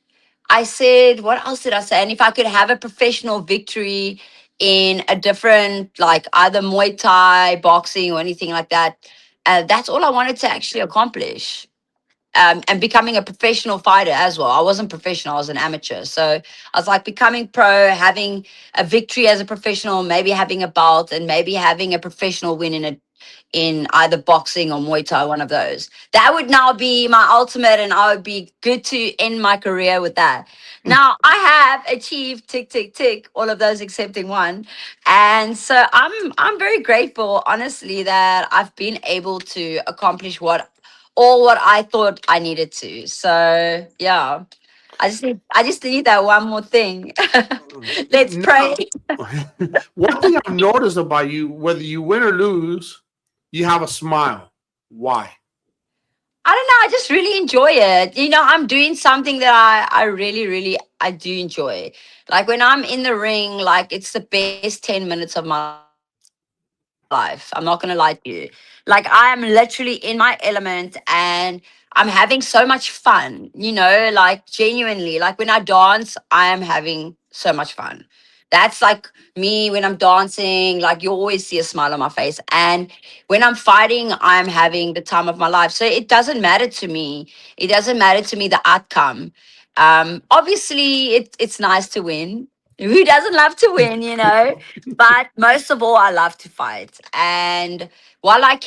I said, what else did I say? And if I could have a professional victory in a different, like either Muay Thai, boxing, or anything like that, that's all I wanted to actually accomplish. And becoming a professional fighter as well. I wasn't professional, I was an amateur. So I was like becoming pro, having a victory as a professional, maybe having a belt, and maybe having a professional win in either boxing or Muay Thai, one of those. That would now be my ultimate, and I would be good to end my career with that. Now I have achieved tick tick tick all of those excepting one, and so I'm very grateful, honestly, that I've been able to accomplish what I thought I needed to. So yeah, I just need that one more thing. Let's pray. Now, one thing I've noticed about you, whether you win or lose, you have a smile. Why? I don't know. I just really enjoy it. I'm doing something that I really, really, I do enjoy. Like when I'm in the ring, like it's the best 10 minutes of my life. I'm not gonna lie to you. Like I am literally in my element, and I'm having so much fun. Like genuinely. Like when I dance, I am having so much fun. That's like me when I'm dancing, like you always see a smile on my face. And when I'm fighting, I'm having the time of my life. So it doesn't matter to me. It doesn't matter to me the outcome. Obviously, it's nice to win. Who doesn't love to win? But most of all, I love to fight. And while I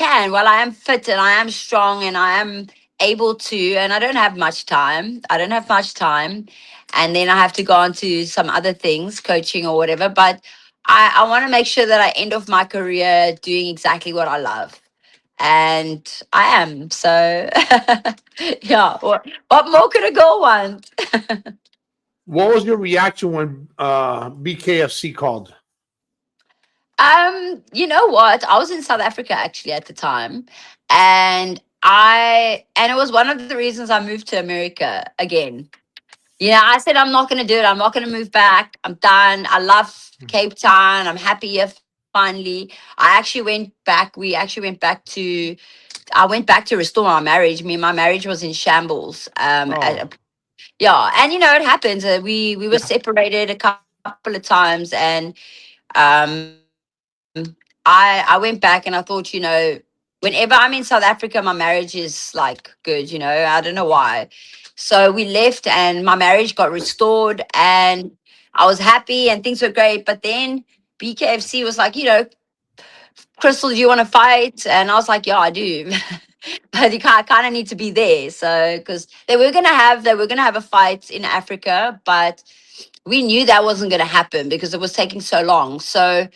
am fit and I am strong and I am able to, and I don't have much time. I don't have much time, and then I have to go on to some other things, coaching or whatever. But I want to make sure that I end off my career doing exactly what I love. and I am. So yeah, what more could a girl want? What was your reaction when BKFC called? You know what? I was in South Africa actually at the time, and it was one of the reasons I moved to America again. Yeah, I said I'm not going to do it. I'm not going to move back. I'm done. I love Cape Town. I'm happy here finally. I actually went back. We actually went back to. I went back to restore my marriage. My marriage was in shambles. Oh, Yeah, and it happens. We were yeah. separated a couple of times, and um, I went back and I thought, whenever I'm in South Africa, my marriage is like good. I don't know why. So we left, and my marriage got restored, and I was happy, and things were great. But then BKFC was like, Crystal, do you want to fight? And I was like, yeah, I do. But I kind of need to be there. So because they were gonna have a fight in Africa, but we knew that wasn't gonna happen because it was taking so long. So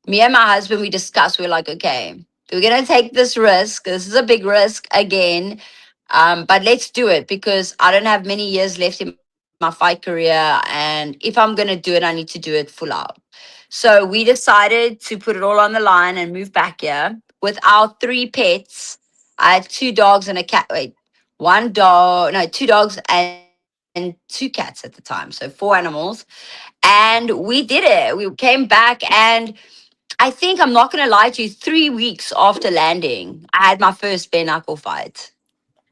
me and my husband, we discussed, we're like, okay, we're gonna take this risk. This is a big risk again. But let's do it because I don't have many years left in my fight career. And if I'm gonna do it, I need to do it full out. So we decided to put it all on the line and move back here with our three pets. I had two dogs and a cat. Wait, one dog, no, two dogs and two cats at the time. So four animals. And we did it. We came back, and I think, I'm not going to lie to you, 3 weeks after landing, I had my first bare knuckle fight.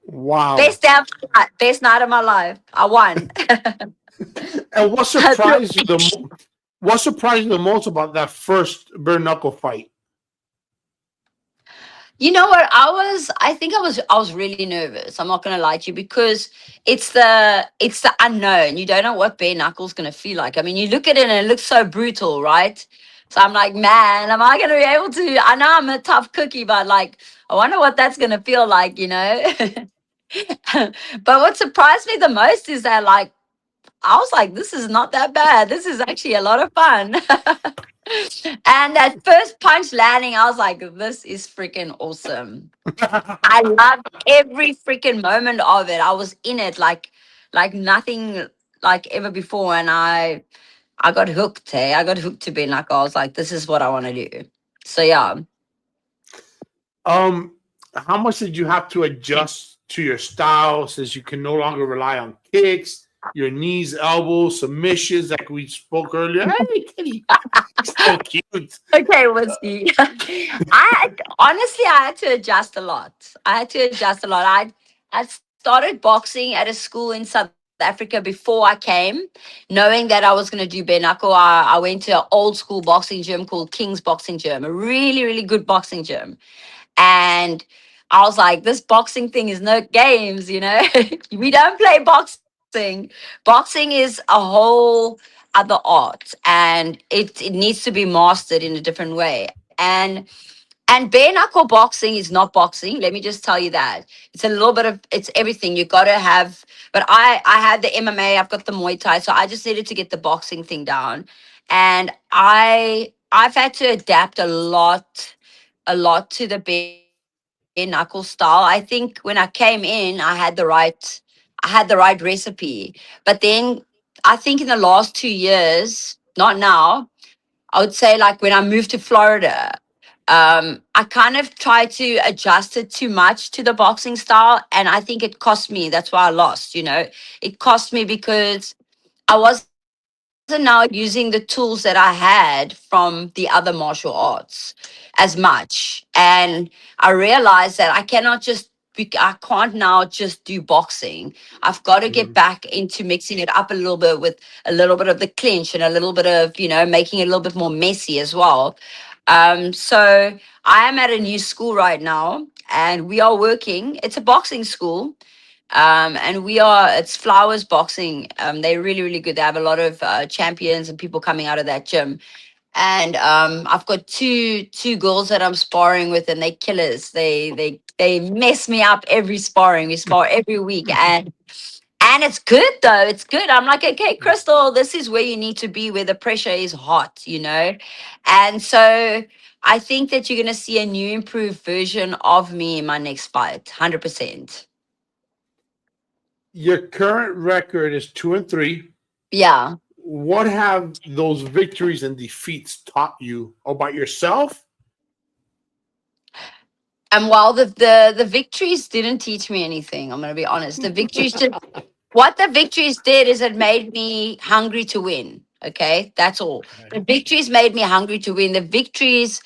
Wow. Best day of my life, best night of my life. I won. And what surprised you the most about that first bare knuckle fight? You know what? I think I was really nervous. I'm not gonna lie to you because it's the unknown. You don't know what bare knuckles gonna feel like. I mean, you look at it and it looks so brutal, right? So I'm like, man, am I gonna be able to? I know I'm a tough cookie, but like, I wonder what that's gonna feel like. But what surprised me the most is that, like, I was like, this is not that bad. This is actually a lot of fun. And that first punch landing, I was like, this is freaking awesome. I loved every freaking moment of it. I was in it like nothing like ever before. And I got hooked, hey. I got hooked to being like, I was like, this is what I want to do. So yeah. Um, how much did you have to adjust to your style since you can no longer rely on kicks, your knees, elbows, submissions, like we spoke earlier? Hey, Kitty, so cute. Okay, Whiskey. I had to adjust a lot. I had to adjust a lot. I started boxing at a school in South Africa before I came, knowing that I was going to do bare knuckle. I went to an old school boxing gym called King's Boxing Gym, a really, really good boxing gym. And I was like, this boxing thing is no games. We don't play boxing. Boxing is a whole other art, and it needs to be mastered in a different way. And bare knuckle boxing is not boxing. Let me just tell you that. It's a little bit of it's everything. You gotta have, but I had the MMA, I've got the Muay Thai, so I just needed to get the boxing thing down. And I've had to adapt a lot to the bare knuckle style. I think when I came in, I had the right recipe. But then I think in the last 2 years, not now, I would say, like, when I moved to Florida, I kind of tried to adjust it too much to the boxing style. And I think it cost me. That's why I lost. It cost me because I wasn't now using the tools that I had from the other martial arts as much. And I realized that I can't now just do boxing. I've got to get Mhm. back into mixing it up a little bit with a little bit of the clinch and a little bit of, making it a little bit more messy as well. So I am at a new school right now, and we are working. It's a boxing school, and it's Flowers Boxing. They're really, really good. They have a lot of champions and people coming out of that gym. And I've got two girls that I'm sparring with, and they killers. They mess me up every sparring. We spar every week, and it's good though. It's good. I'm like, okay, Crystal, this is where you need to be, where the pressure is hot. And so I think that you're going to see a new improved version of me in my next fight. 100%. Your current record is 2-3. Yeah. What have those victories and defeats taught you about yourself? And while the victories didn't teach me anything, I'm going to be honest. What the victories did is it made me hungry to win. Okay, that's all. The victories made me hungry to win. The victories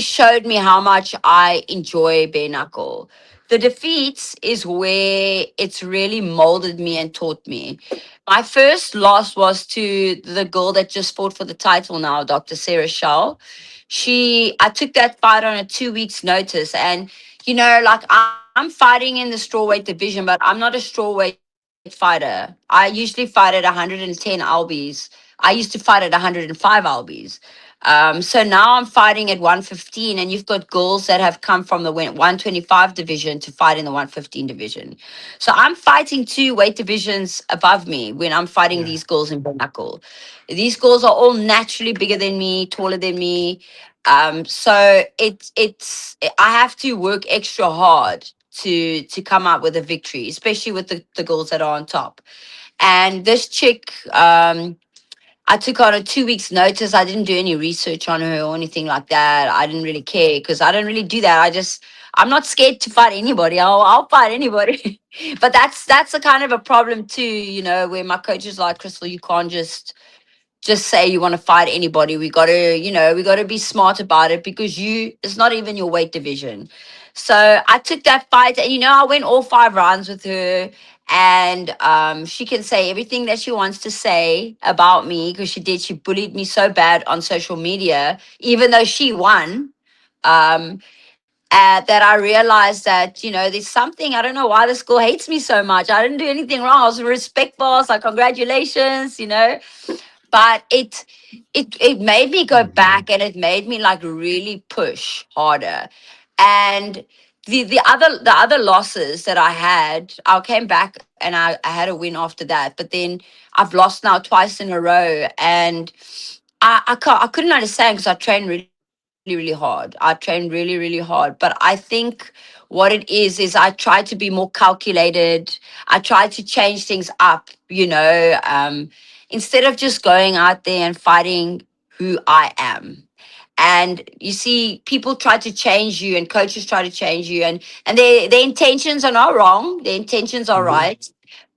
showed me how much I enjoy bare knuckle. The defeats is where it's really molded me and taught me. My first loss was to the girl that just fought for the title now, Dr. Sarah Shaw. I took that fight on a 2 weeks notice, and like I'm fighting in the strawweight division, but I'm not a strawweight fighter. I usually fight at 110 lbs. I used to fight at 105 lbs. So now I'm fighting at 115, and you've got girls that have come from the 125 division to fight in the 115 division. So I'm fighting two weight divisions above me when I'm fighting Yeah. these girls in bare knuckle. These girls are all naturally bigger than me, taller than me. So I have to work extra hard to come out with a victory, especially with the girls that are on top. And this chick, I took her on a 2 weeks notice. I didn't do any research on her or anything like that. I didn't really care because I don't really do that. I'm not scared to fight anybody. I'll fight anybody. But that's a kind of a problem too, where my coach is like, Crystal, you can't just say you want to fight anybody. We got to be smart about it because it's not even your weight division. So I took that fight, and I went all 5 rounds with her, and she can say everything that she wants to say about me because she bullied me so bad on social media, even though she won. That I realized that there's something. I don't know why this girl hates me so much. I didn't do anything wrong. I was respectful. I was like, congratulations. But it made me go Mhm. back, and it made me like really push harder. And the other losses that I came back and I had a win after that, but then I've lost now twice in a row. And I couldn't understand because I trained really, really hard. I trained really, really hard. But I think what it is I try to be more calculated. I try to change things up. Instead of just going out there and fighting who I am. And you see, people try to change you, and coaches try to change you, and their intentions are not wrong. Their intentions are Mhm. right.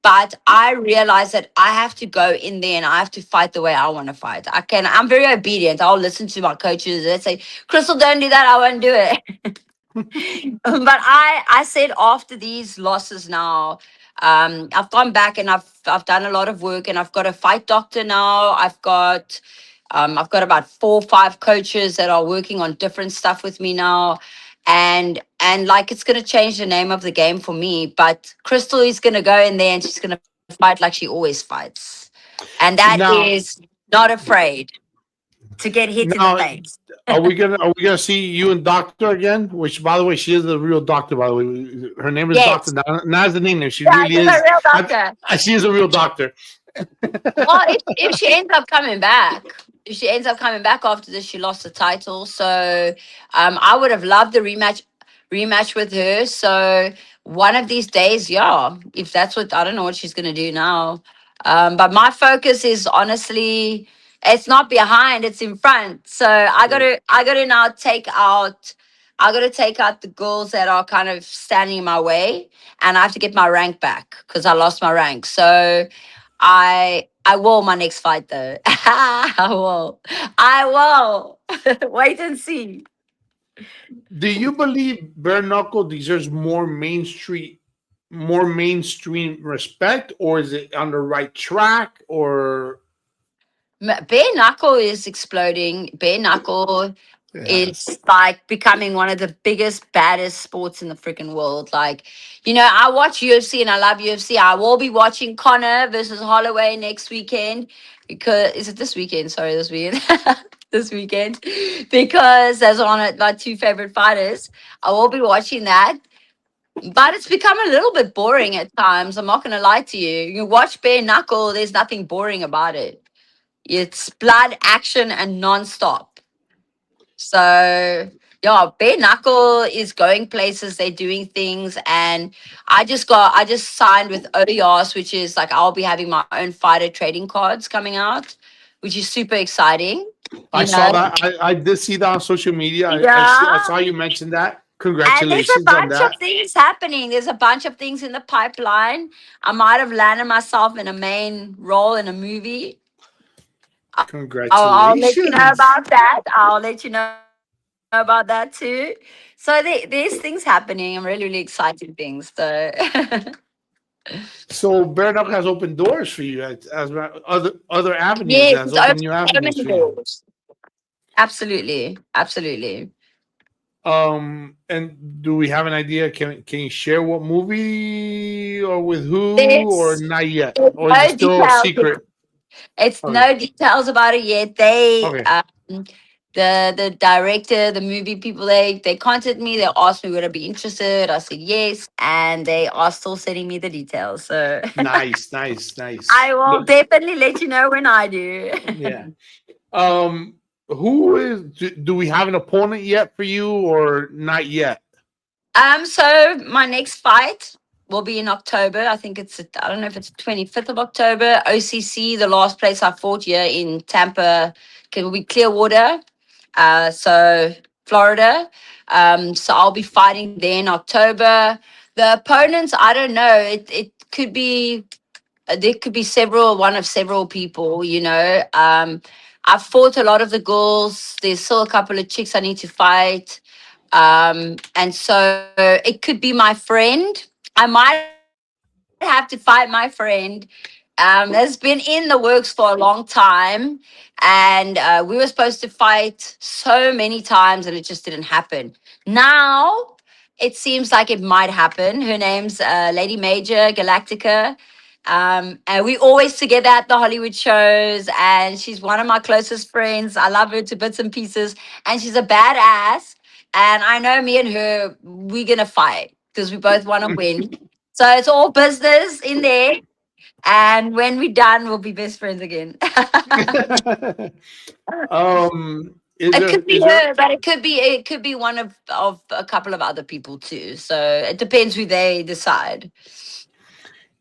But I realize that I have to go in there and I have to fight the way I want to fight. I'm very obedient. I'll listen to my coaches. They say, Crystal, don't do that. I won't do it. But I said after these losses now, I've gone back and I've done a lot of work, and I've got a fight doctor now. I've got about 4 or 5 coaches that are working on different stuff with me now. And like it's gonna change the name of the game for me. But Crystal is gonna go in there and she's gonna fight like she always fights. And that Now, is not afraid to get hit in the now, face. are we gonna see you and Doctor again? Which, by the way, she is the real doctor. By the way, her name is Doctor. Yes. Not as the nickname. She Yeah, really she's a is. real I, doctor. she is a real doctor. Well, if she ends up coming back, if she ends up coming back after this, she lost the title. So I would have loved the rematch with her. So one of these days, yeah, if that's what I don't know what she's gonna do now. But my focus is honestly, it's not behind, it's in front. So I gotta now take out the girls that are kind of standing in my way, and I have to get my rank back because I lost my rank. So I will my next fight though. I will. I will. Wait and see. Do you believe bare knuckle deserves more mainstream respect, or is it on the right track? Or Bare knuckle is exploding. Bare knuckle yes, is like becoming one of the biggest, baddest sports in the freaking world. Like, I watch UFC and I love UFC. I will be watching Connor versus Holloway next weekend because is it this weekend? Sorry, this weekend. This weekend. Because as one of my two favorite fighters, I will be watching that. But it's become a little bit boring at times. I'm not gonna lie to you. You watch bare knuckle, there's nothing boring about it. It's blood, action, and non-stop. So yeah, bare knuckle is going places. They're doing things, and I just signed with OERs, which is like I'll be having my own fighter trading cards coming out, which is super exciting. I You saw know, that. I did see that on social media. I yeah. saw you mention that. And there's a Congratulations on bunch of that. things happening. There's a bunch of things in the pipeline. I might have landed myself in a main role in a movie. I'll let you know Congratulations. about that. I'll let you know about that too. So there's things happening. I'm really, really excited things. So So Bare Knuckle has opened doors for you other avenues, yes, has it's opened open new so avenues many for you. doors. Absolutely. Absolutely. And do we have an idea? Can you share what movie or with who or There's, not yet? there's Or is it no still a details. secret? It's Okay. no details about it yet. They Okay. the director, the movie people, they contacted me, they asked me would I be interested. I said yes, and they are still sending me the details. So Nice, nice, nice. I will definitely let you know when I do. Yeah. Um, who is? Do we have an opponent yet for you, or not yet? So my next fight will be in October. I think I don't know if it's 25th of October. OCC, the last place I fought here in Tampa, it will be Clearwater. So Florida. So I'll be fighting there in October. The opponents, I don't know. It could be there could be one of several people. I've fought a lot of the girls. There's still a couple of chicks I need to fight. And so it could be my friend. I might have to fight my friend. That's been in the works for a long time. And we were supposed to fight so many times and it just didn't happen. Now it seems like it might happen. Her name's Lady Major Galactica. And we always together at the Hollywood shows, and she's one of my closest friends. I love her to bits and pieces, and she's a badass. And I know me and her, we're gonna fight because we both want to win. So it's all business in there. And when we're done, we'll be best friends again. Is It there could be is there her, but it could be one of a couple of other people too. So it depends who they decide.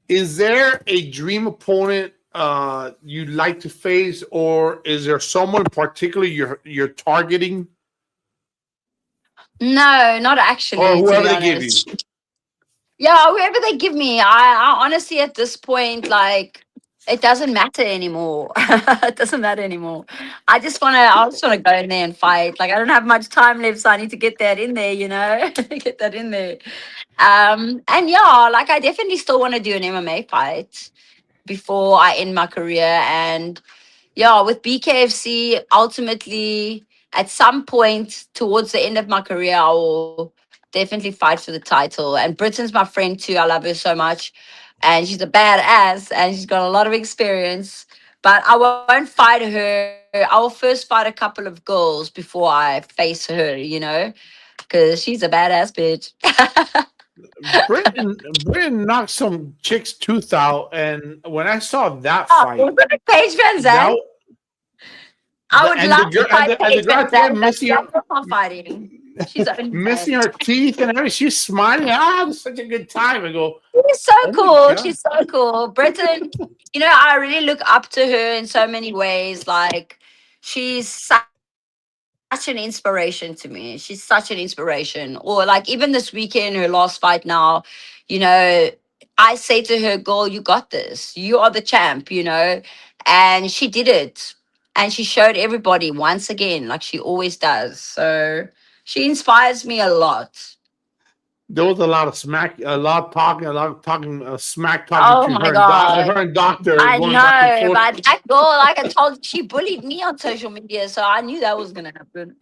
is there a dream opponent you'd like to face, or is there someone particularly you're targeting, No, not or actually, to whoever be they give you? honest. Yeah, whoever they give me, I honestly at this point, like, it doesn't matter anymore. It doesn't matter anymore. I just wanna go in there and fight. Like I don't have much time left, so I need to get that in there, get that in there. And yeah, like I definitely still want to do an MMA fight before I end my career. And yeah, with BKFC, ultimately, at some point towards the end of my career, I will definitely fight for the title. And Britain's my friend too. I love her so much. And she's a badass and she's got a lot of experience. But I won't fight her. I will first fight a couple of girls before I face her, because she's a badass bitch. Britain knocked some chick's tooth out, and when I saw that Oh, fight, Paige Van that Zandt. I would and the love to girl fight and the Paige girl Van at the end Zandt. missing That's what I'm fighting. She's missing OnlyFans. her teeth and everything. She's smiling. Ah, it's such a good time. I go, She's so oh my cool. god. She's so cool. Britain, I really look up to her in so many ways. Like, she's such an inspiration to me. She's such an inspiration. Or, like, even this weekend, her last fight now, you know, I say to her, girl, you got this. You are the champ. And she did it. And she showed everybody once again, like she always does. So she inspires me a lot. There was a lot of smack, a lot of talking, smack talking Oh between my her God. and Doctor I going back and know, forth. but that girl, like I told you, she bullied me on social media, so I knew that was gonna happen.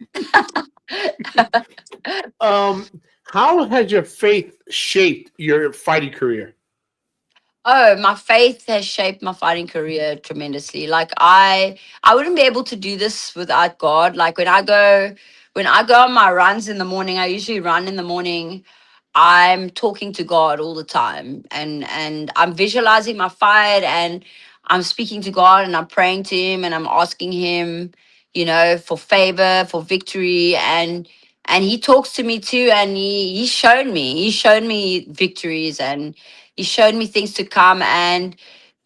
Um, how has your faith shaped your fighting career? Oh, my faith has shaped my fighting career tremendously. Like I wouldn't be able to do this without God. Like when I go on my runs in the morning, I usually run in the morning. I'm talking to God all the time, and I'm visualizing my fight, and I'm speaking to God, and I'm praying to him, and I'm asking him, for favor, for victory, and he talks to me too, and he's shown me victories, and he showed me things to come, and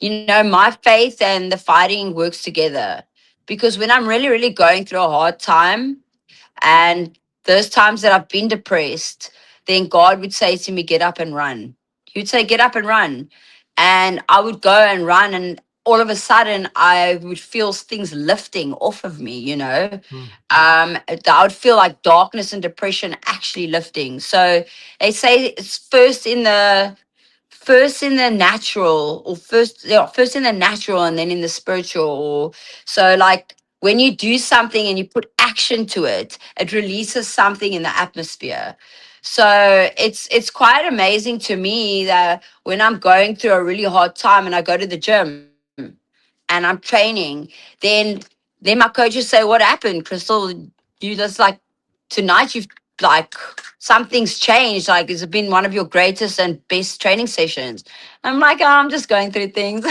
my faith and the fighting works together, because when I'm really, really going through a hard time, and those times that I've been depressed, then God would say to me, get up and run. He would say, get up and run. And I would go and run, and all of a sudden I would feel things lifting off of me. Mm. I would feel like darkness and depression actually lifting. So they say it's first in the natural, or first in the natural and then in the spiritual. Or so, like, when you do something and you put action to it, it releases something in the atmosphere. So it's quite amazing to me that when I'm going through a really hard time and I go to the gym and I'm training, then then my coaches say, what happened, Crystal? You just, like, tonight you've, like, something's changed. Like, it's been one of your greatest and best training sessions. I'm like, oh, I'm just going through things.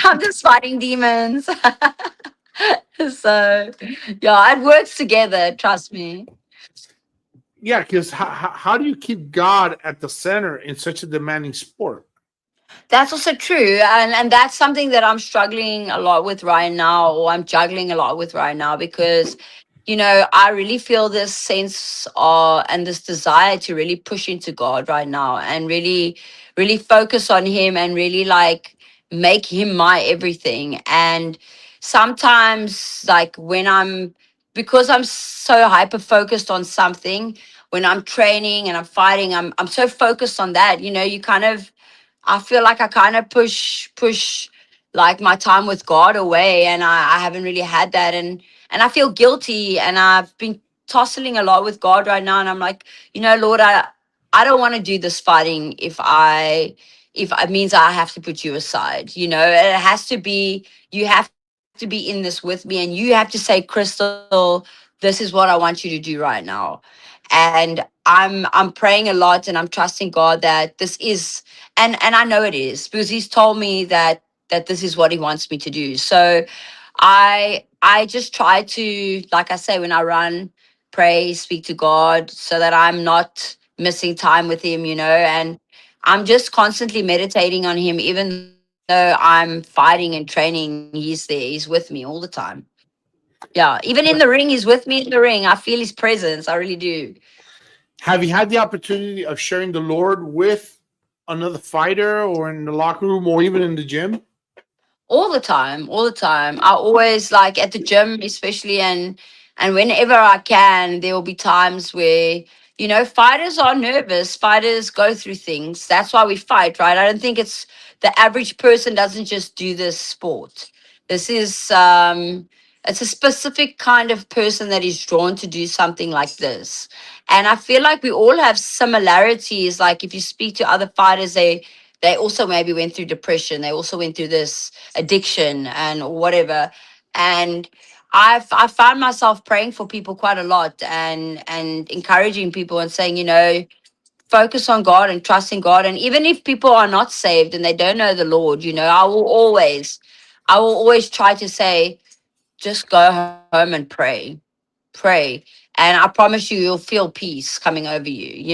I'm just fighting demons. So, yeah, it works together. Trust me. Yeah, because how do you keep God at the center in such a demanding sport? That's also true. And that's something that I'm struggling a lot with right now, or I'm juggling a lot with right now, because, I really feel this sense and this desire to really push into God right now, and really, really focus on Him, and really, like, make Him my everything. And sometimes, like, because I'm so hyper focused on something, when I'm training and I'm fighting, I'm so focused on that, you kind of, I feel like I kind of push like my time with God away, and I haven't really had that, and I feel guilty, and I've been tussling a lot with God right now, and I'm like, Lord, I don't want to do this fighting if it means I have to put you aside. It has to be, you have to be in this with me, and you have to say, Crystal, this is what I want you to do right now. And I'm praying a lot, and I'm trusting God that this is, and I know it is, because He's told me that this is what He wants me to do. So I just try to, like I say, when I run, pray, speak to God, so that I'm not missing time with Him, and I'm just constantly meditating on Him, even though I'm fighting and training. He's there, He's with me all the time. Yeah, even in the ring, He's with me in the ring. I feel His presence. I really do. Have you had the opportunity of sharing the Lord with another fighter, or in the locker room, or even in the gym? All the time. I always, like, at the gym, especially, and whenever I can, there will be times where, fighters are nervous, fighters go through things. That's why we fight, right? I don't think the average person doesn't just do this sport. This is it's a specific kind of person that is drawn to do something like this. And I feel like we all have similarities. Like, if you speak to other fighters, they also maybe went through depression. They also went through this addiction and whatever. And I found myself praying for people quite a lot, and encouraging people and saying, focus on God and trust in God. And even if people are not saved and they don't know the Lord, I will always try to say, just go home and pray, and I promise you, you'll feel peace coming over you.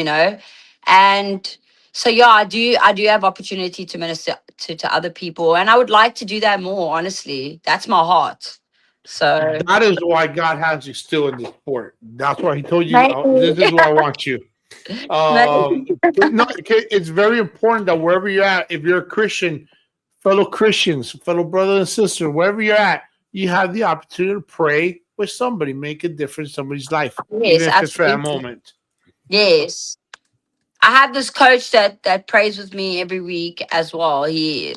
And so, yeah, I do have opportunity to minister to other people, and I would like to do that more. Honestly, that's my heart. So That is why God has you still in the sport. That's why He told you, maybe, this is where I want you. maybe. No, it's very important that wherever you're at, if you're a Christian, fellow Christians, fellow brother and sister, wherever you're at, you have the opportunity to pray with somebody, make a difference in somebody's life, Yes, even if it's for that absolutely. moment. Yes. I have this coach that prays with me every week as well.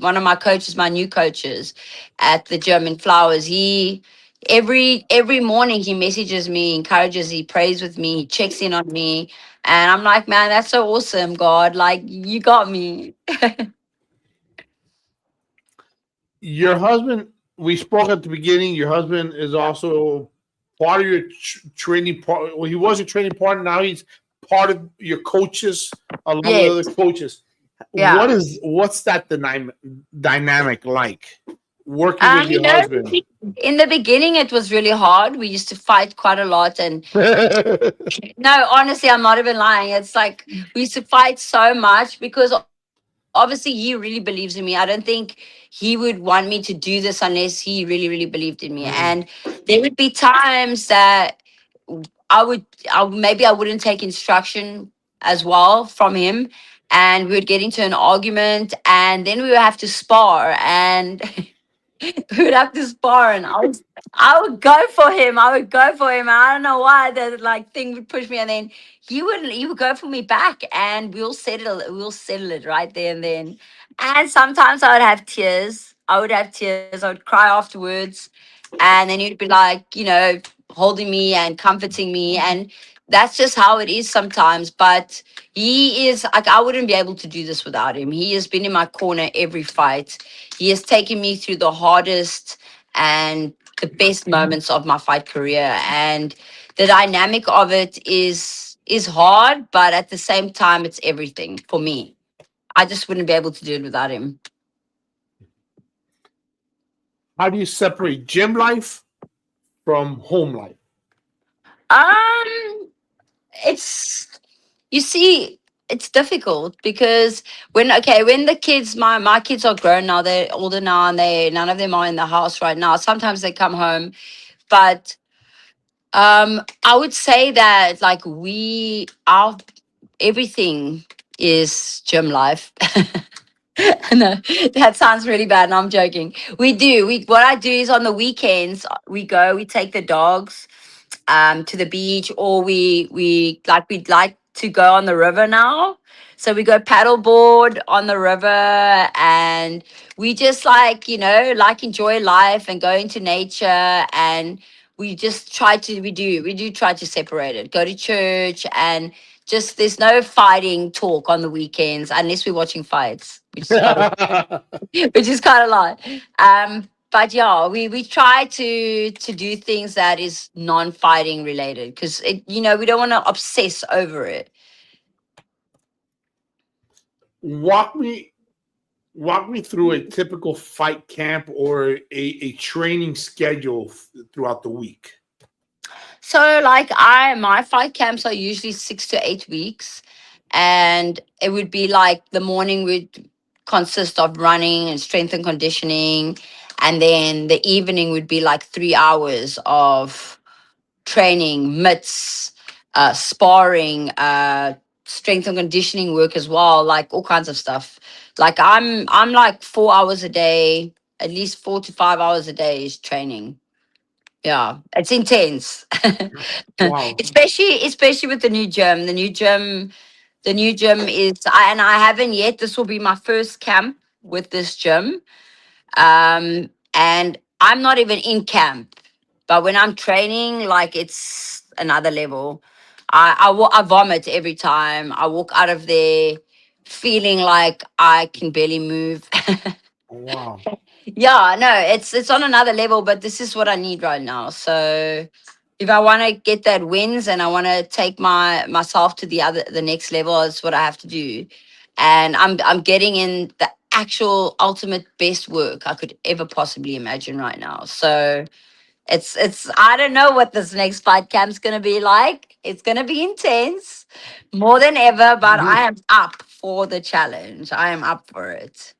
One of my coaches, my new coaches at the gym in Flowers. He every morning he messages me, encourages, he prays with me, he checks in on me, and I'm like, man, that's so awesome, God. Like, you got me. Your husband, we spoke at the beginning. Your husband is also part of your training part. Well, he was a training partner. Now he's part of your coaches, along with Yes, other coaches. yeah. What's that dynamic like? working with You your know, husband? in the beginning, it was really hard. We used to fight quite a lot. And no, honestly, I'm not even lying. It's like we used to fight so much because obviously he really believes in me. I don't think he would want me to do this unless he really, really believed in me. And Mm. there would be times that maybe I wouldn't take instruction as well from him, and we would get into an argument, and then we would have to spar, and we would have to spar, and I would go for him. I would go for him. I don't know why that like thing would push me, and then he would go for me back, and we'll settle it right there and then. And sometimes I would have tears. I would have tears. I would cry afterwards, and then he'd be like, holding me and comforting me, and that's just how it is sometimes. But he is like, I wouldn't be able to do this without him. He has been in my corner every fight. He has taken me through the hardest and the best moments of my fight career, and the dynamic of it is hard, but at the same time it's everything for me. I just wouldn't be able to do it without him. How do you separate gym life from home life? um it's you see, it's difficult because when the kids, my kids are grown now, they're older now, and they none of them are in the house right now. Sometimes they come home, but I would say that like our everything is gym life. No, that sounds really bad. No, I'm joking. We do. What I do is on the weekends we take the dogs to the beach, or we'd like to go on the river now. So we go paddleboard on the river, and we just like enjoy life and go into nature, and we do try to separate it. Go to church, and just there's no fighting talk on the weekends unless we're watching fights, which is kind of which is kind of lot. But yeah, we try to do things that is non-fighting related, because we don't want to obsess over it. walk me walk me through a typical fight camp or a training schedule throughout the week. So like my fight camps are usually 6 to 8 weeks, and it would be like the morning would consist of running and strength and conditioning, and then the evening would be like 3 hours of training, mitts, sparring, strength and conditioning work as well, like all kinds of stuff. Like I'm like 4 hours a day, at least 4 to 5 hours a day is training. Yeah, it's intense. Wow. especially with the new gym. The new gym is and I haven't yet. This will be my first camp with this gym. And I'm not even in camp, but when I'm training, like it's another level. I vomit every time I walk out of there, feeling like I can barely move. Wow. Yeah, no, it's on another level, but this is what I need right now. So if I want to get that wins and I want to take myself to the next level, it's what I have to do. And I'm getting in the actual ultimate best work I could ever possibly imagine right now. So it's I don't know what this next fight camp's gonna be like. It's gonna be intense more than ever, but I am up for the challenge. I am up for it.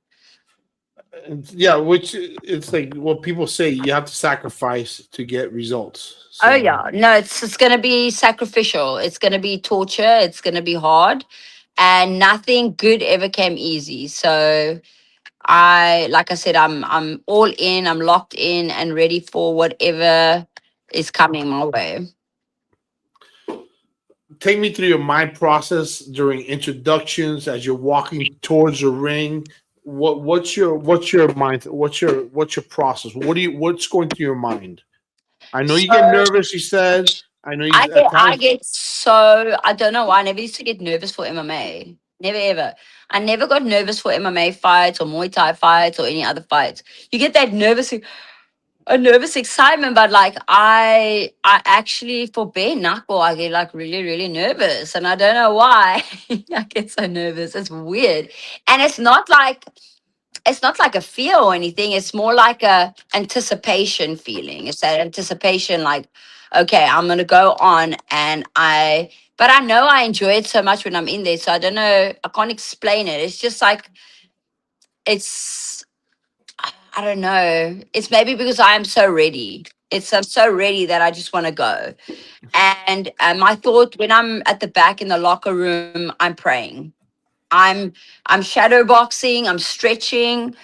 Yeah, which it's like what people say, you have to sacrifice to get results. Oh So yeah, no, it's gonna be sacrificial. It's gonna be torture. It's gonna be hard, and nothing good ever came easy. So like I said, I'm all in. I'm locked in and ready for whatever is coming my way. take me through your mind process during introductions as you're walking towards the ring. What's your mind? What's your process? What's going through your mind? I know you get So nervous. You said. I know I you at get I times. get so I don't know why I never used to get nervous for MMA. Never ever. I never got nervous for MMA fights or Muay Thai fights or any other fights. You get that nervous excitement, but like I actually for bare knuckle I get like really, really nervous. And I don't know why I get so nervous. It's weird. And it's not like a fear or anything. It's more like a anticipation feeling. It's that anticipation, like, okay, I'm gonna go on, but I know I enjoy it so much when I'm in there. So I don't know, I can't explain it. It's just like it's I don't know. It's maybe because I am so ready. I'm so ready that I just want to go. And my thought when I'm at the back in the locker room, I'm praying. I'm I'm shadow boxing, I'm stretching,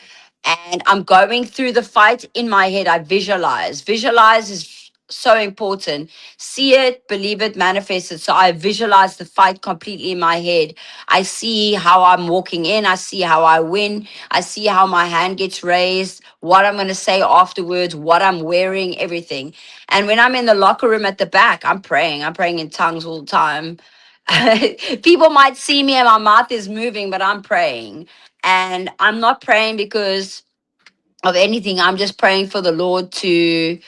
and I'm going through the fight in my head. I visualize. Visualize is so important. See it, believe it, manifest it. So I visualize the fight completely in my head. I see how I'm walking in. I see how I win. I see how my hand gets raised, what I'm going to say afterwards, what I'm wearing, everything. And when I'm in the locker room at the back, I'm praying. I'm praying in tongues all the time. People might see me and my mouth is moving, but I'm praying. And I'm not praying because of anything. I'm just praying for the Lord to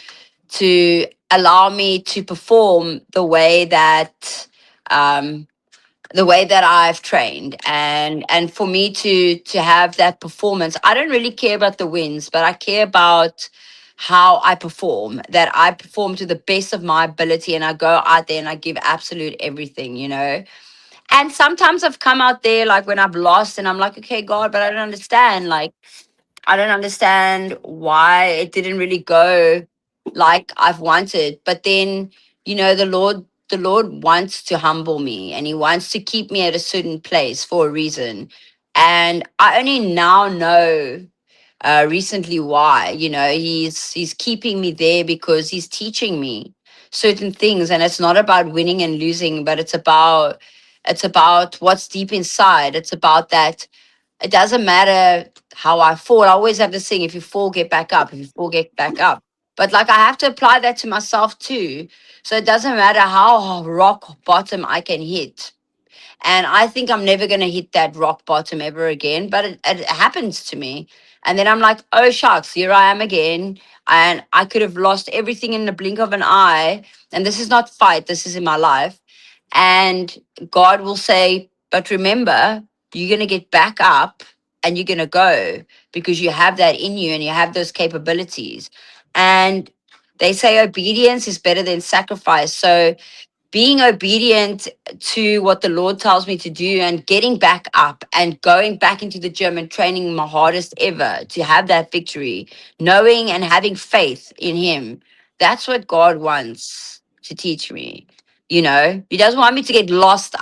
allow me to perform um, the way that I've trained, and for me to have that performance. I don't really care about the wins, but I care about how I perform. That I perform to the best of my ability, and I go out there and I give absolute everything. And sometimes I've come out there like when I've lost and I'm like, okay, God, but I don't understand. Like, I don't understand why it didn't really go like I've wanted. But then, the Lord wants to humble me and he wants to keep me at a certain place for a reason. And I only now know recently why. He's keeping me there because he's teaching me certain things, and it's not about winning and losing, but it's about what's deep inside. It's about that it doesn't matter how I fall. I always have this thing: if you fall, get back up. If you fall, get back up. But like I have to apply that to myself too. So it doesn't matter how rock bottom I can hit. And I think I'm never going to hit that rock bottom ever again, but it happens to me. And then I'm like, oh, shucks, here I am again. And I could have lost everything in the blink of an eye. And this is not fight, this is in my life. And God will say, but remember, you're going to get back up and you're going to go because you have that in you and you have those capabilities. And they say obedience is better than sacrifice. So being obedient to what the Lord tells me to do and getting back up and going back into the gym and training my hardest ever to have that victory, knowing and having faith in Him. That's what God wants to teach me. He doesn't want me to get lost.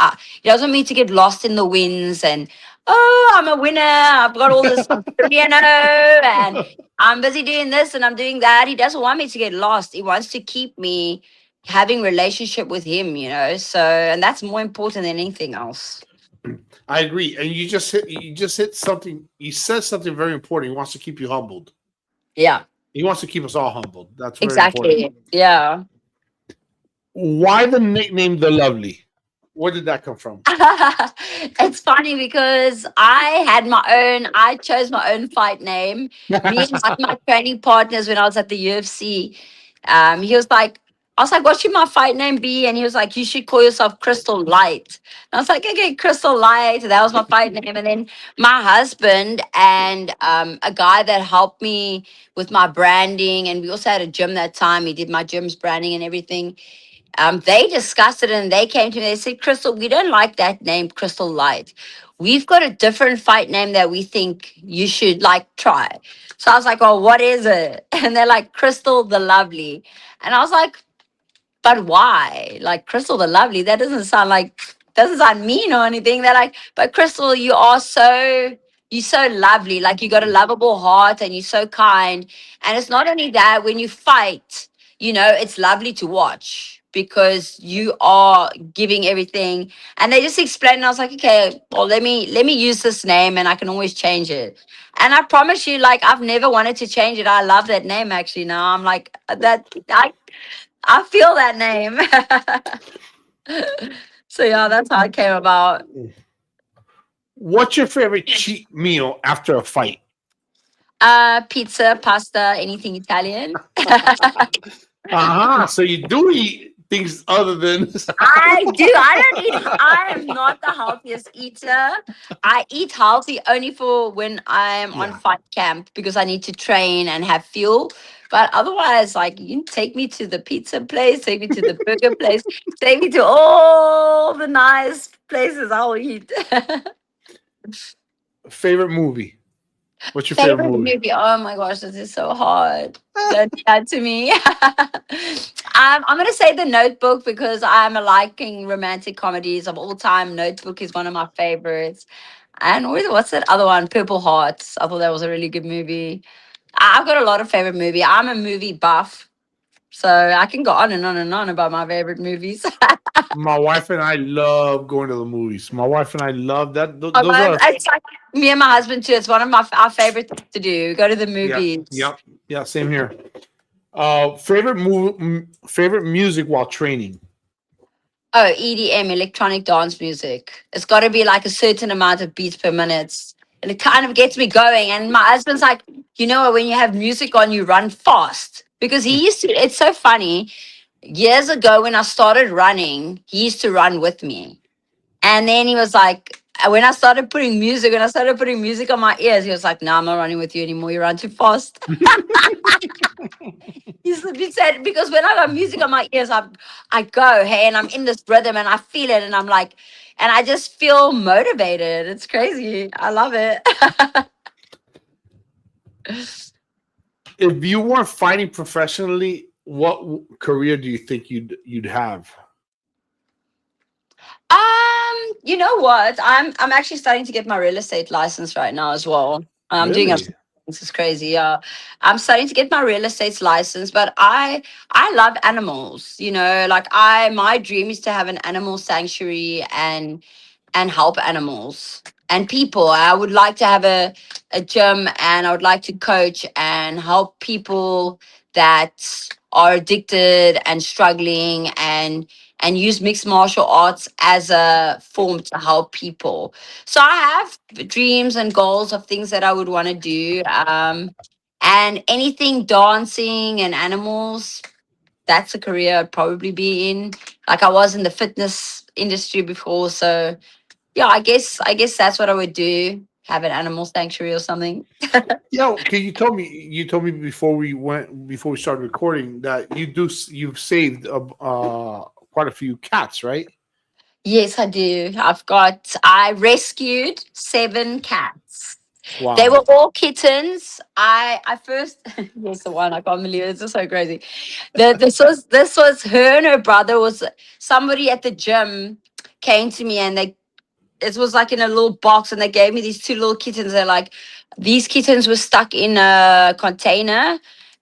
He doesn't want me to get lost in the wins and, oh, I'm a winner. I've got all this, I'm 3-0, and I'm busy doing this and I'm doing that. He doesn't want me to get lost. He wants to keep me having relationship with him. So, and that's more important than anything else. I agree. And you just hit something. You said something very important. He wants to keep you humbled. Yeah, He wants to keep us all humbled. That's very exactly. important. Yeah. Why the nickname The Lovely? Where did that come from? It's funny because I chose my own fight name. Me and one of my training partners when I was at the UFC, he was like, I was like, what should my fight name be? And he was like, you should call yourself Crystal Light. And I was like, okay, Crystal Light. That was my fight name. And then my husband and a guy that helped me with my branding, and we also had a gym that time. He did my gym's branding and everything. They discussed it and they came to me. They said, Crystal, we don't like that name, Crystal Light. We've got a different fight name that we think you should like try. So I was like, oh, what is it? And they're like, Crystal the Lovely. And I was like, but why? Like Crystal the Lovely, that doesn't sound mean or anything. They're like, but Crystal, you're so lovely. Like you got a lovable heart and you're so kind. And it's not only that, when you fight, it's lovely to watch because you are giving everything. And they just explained, and I was like, okay, well, let me use this name and I can always change it. And I promise you, like, I've never wanted to change it. I love that name actually now. I'm like, I feel that name. So yeah, that's how it came about. What's your favorite cheat meal after a fight? Pizza, pasta, anything Italian. So you do eat things other than. I do. I am not the healthiest eater. I eat healthy only for when I'm on Yeah. fight camp because I need to train and have fuel. But otherwise, like you can take me to the pizza place, take me to the burger place, take me to all the nice places I'll eat. Favorite movie? What's your favorite Favorite movie? movie? Oh my gosh, this is so hard. Don't do that to me. I'm gonna say The Notebook because I'm a liking romantic comedies of all time. Notebook is one of my favorites. And what's that other one? Purple Hearts. I thought that was a really good movie. I've got a lot of favorite movie. I'm a movie buff, so I can go on and on and on about my favorite movies. My wife and I love going to the movies. My wife and I love that. Those But are it's like me and my husband too. It's one of our favorite things to do. Go to the yeah, movies. yep, yeah. Same here. Favorite music while training. Oh, EDM, electronic dance music. It's got to be like a certain amount of beats per minute. And it kind of gets me going. And my husband's like, you know, when you have music on, you run fast. Because he used to, it's so funny. Years ago, when I started running, he used to run with me. And then he was like, when I started putting music on my ears, he was like, no, I'm not running with you anymore. You run too fast. He said, because when I got music on my ears, I go, hey, and I'm in this rhythm and I feel it. And I'm like, and I just feel motivated. It's crazy. I love it. If you weren't fighting professionally, what career do you think you'd have? You know what? I'm actually starting to get my real estate license right now as well. I'm doing a Really? this is crazy. Yeah. I'm starting to get my real estate license, but I love animals, you know, like my dream is to have an animal sanctuary and help animals and people. I would like to have a gym and I would like to coach and help people that are addicted and struggling and use mixed martial arts as a form to help people. So I have dreams and goals of things that I would want to do. And anything dancing and animals, that's a career I'd probably be in. Like I was in the fitness industry before. So yeah, I guess that's what I would do. Have an animal sanctuary or something. Yeah. Okay. You told me before we started recording that you've saved quite a few cats, right? Yes, I do. I rescued 7 cats. They Wow. were all kittens. I first here's the one. I can't believe it. This is so crazy. This was her and her brother was somebody at the gym came to me and they it was like in a little box and they gave me these 2 little kittens. They're like, these kittens were stuck in a container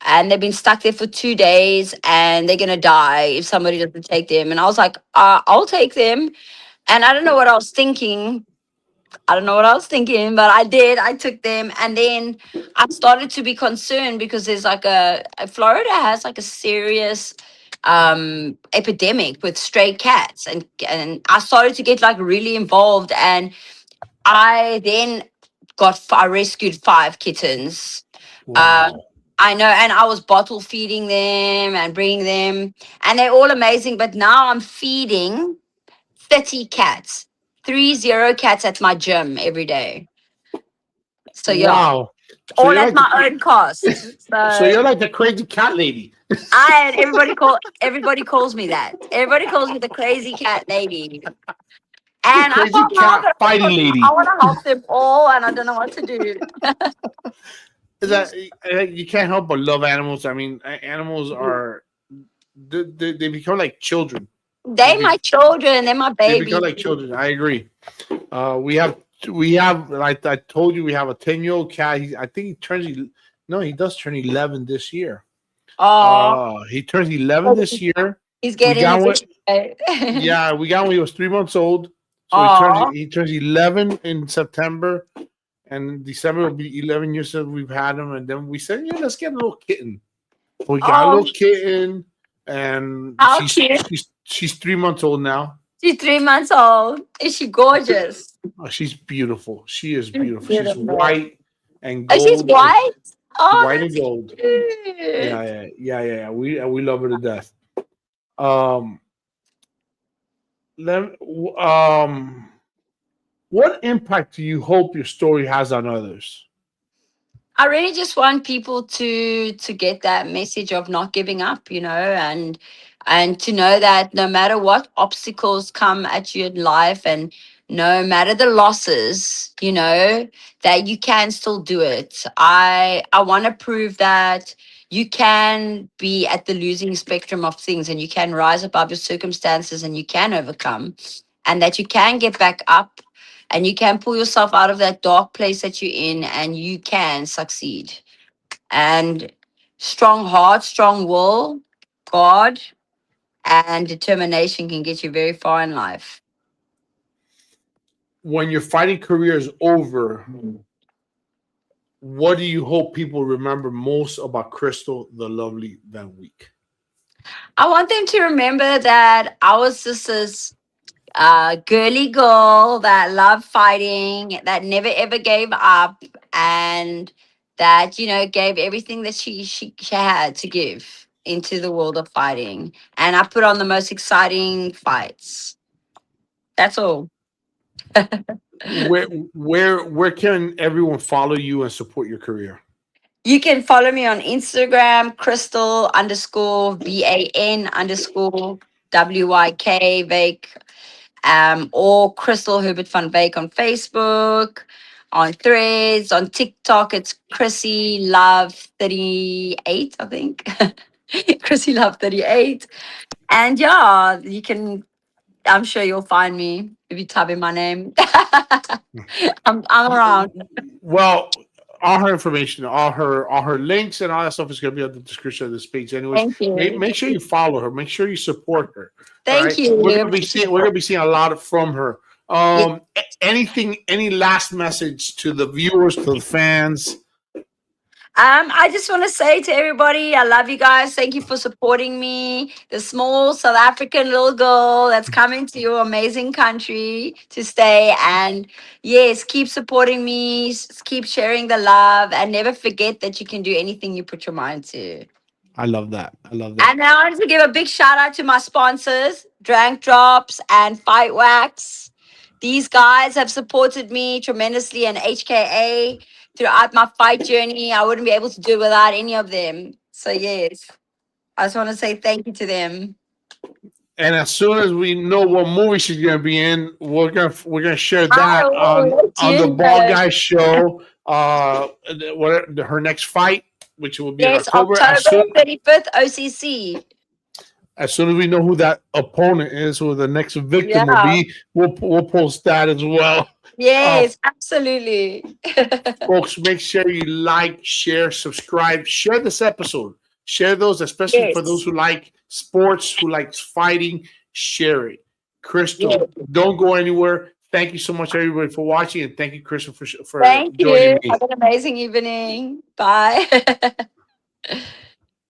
and they've been stuck there for 2 days and they're gonna die if somebody doesn't take them. And I was like, I'll take them. And I don't know what I was thinking. I don't know what I was thinking, but I did. I took them, and then I started to be concerned because there's like Florida has like a serious epidemic with stray cats, and I started to get like really involved, and I then I rescued 5 kittens. Um, Wow. I know, and I was bottle feeding them and bringing them, and they're all amazing. But now I'm feeding 30 cats, 30 cats at my gym every day. So yeah, Wow. So all you're at like the my own cost. so So you're like the crazy cat lady. everybody calls me that. Everybody calls me the crazy cat lady. The And I crazy can't help cat it fighting because I lady. want to help them all and I don't know what to do. Is that you can't help but love animals? I mean, animals are they become like children. They They be, my children, they're my they become baby. like children. I agree. We have like I told you we have a 10-year-old cat. I think no, he does turn 11 this year. Oh, He turns 11 this year. he's We getting a got one. bit. Yeah, we got when he was 3 months old. So he turns Oh, he turns 11 in September, and in December will be 11 years since we've had him. And then we said, yeah, let's get a little kitten. So we got a oh, little kitten, and how she's cute. she's she's 3 months old now. She's 3 months old. Is she gorgeous? Oh, she's beautiful. She is She's beautiful. She's beautiful. white and Oh, she's gold. white? Oh, White and that's gold. cute. Yeah. We love her to death. Um, let, um, what impact do you hope your story has on others? I really just want people to get that message of not giving up, and to know that no matter what obstacles come at you in life, and no matter the losses, that you can still do it. I want to prove that you can be at the losing spectrum of things, and you can rise above your circumstances, and you can overcome, and that you can get back up, and you can pull yourself out of that dark place that you're in, and you can succeed. And strong heart, strong will, God, and determination can get you very far in life. When your fighting career is over, what do you hope people remember most about Crystal the Lovely Van Wyk? I want them to remember that I was just this girly girl that loved fighting, that never ever gave up, and that gave everything that she had to give into the world of fighting. And I put on the most exciting fights. That's all. Where where can everyone follow you and support your career? You can follow me on Instagram, Crystal underscore VAN underscore WYK Vake, or Crystal Herbert Van Wyk on Facebook, on Threads, on TikTok. It's Chrissy Love 38, I think. Chrissy Love 38. And yeah, I'm sure you'll find me if you type in my name. I'm around. Well, all her information, all her links, and all that stuff is going to be on the description of this page. Anyways, Thank you. make sure you follow her. Make sure you support her. All Thank right, we're going you. to be seeing a lot from her. Yeah. Any last message to the viewers, to the fans? I just want to say to everybody, I love you guys. Thank you for supporting me. The small South African little girl that's coming to your amazing country to stay. And yes, keep supporting me, keep sharing the love, and never forget that you can do anything you put your mind to. I love that. I love that. And I want to give a big shout out to my sponsors, Drank Drops and Fight Wax. These guys have supported me tremendously, and HKA throughout my fight journey. I wouldn't be able to do it without any of them. So yes, I just want to say thank you to them. And as soon as we know what movie she's gonna be in, we're gonna share that on the Tune Ball Guy show. What her next fight, which will be in Yes, October. October 35th, OCC. As soon as we know who that opponent is, who the next victim will Yeah. be, we'll post that as well. Yes, absolutely. Folks, make sure you like, share, subscribe, share this episode. Share those, especially for those who like sports, who likes fighting. Share it. Crystal, don't go anywhere. Thank you so much, everybody, for watching, and thank you, Crystal, for Thank joining you. me. Have an amazing evening. Bye.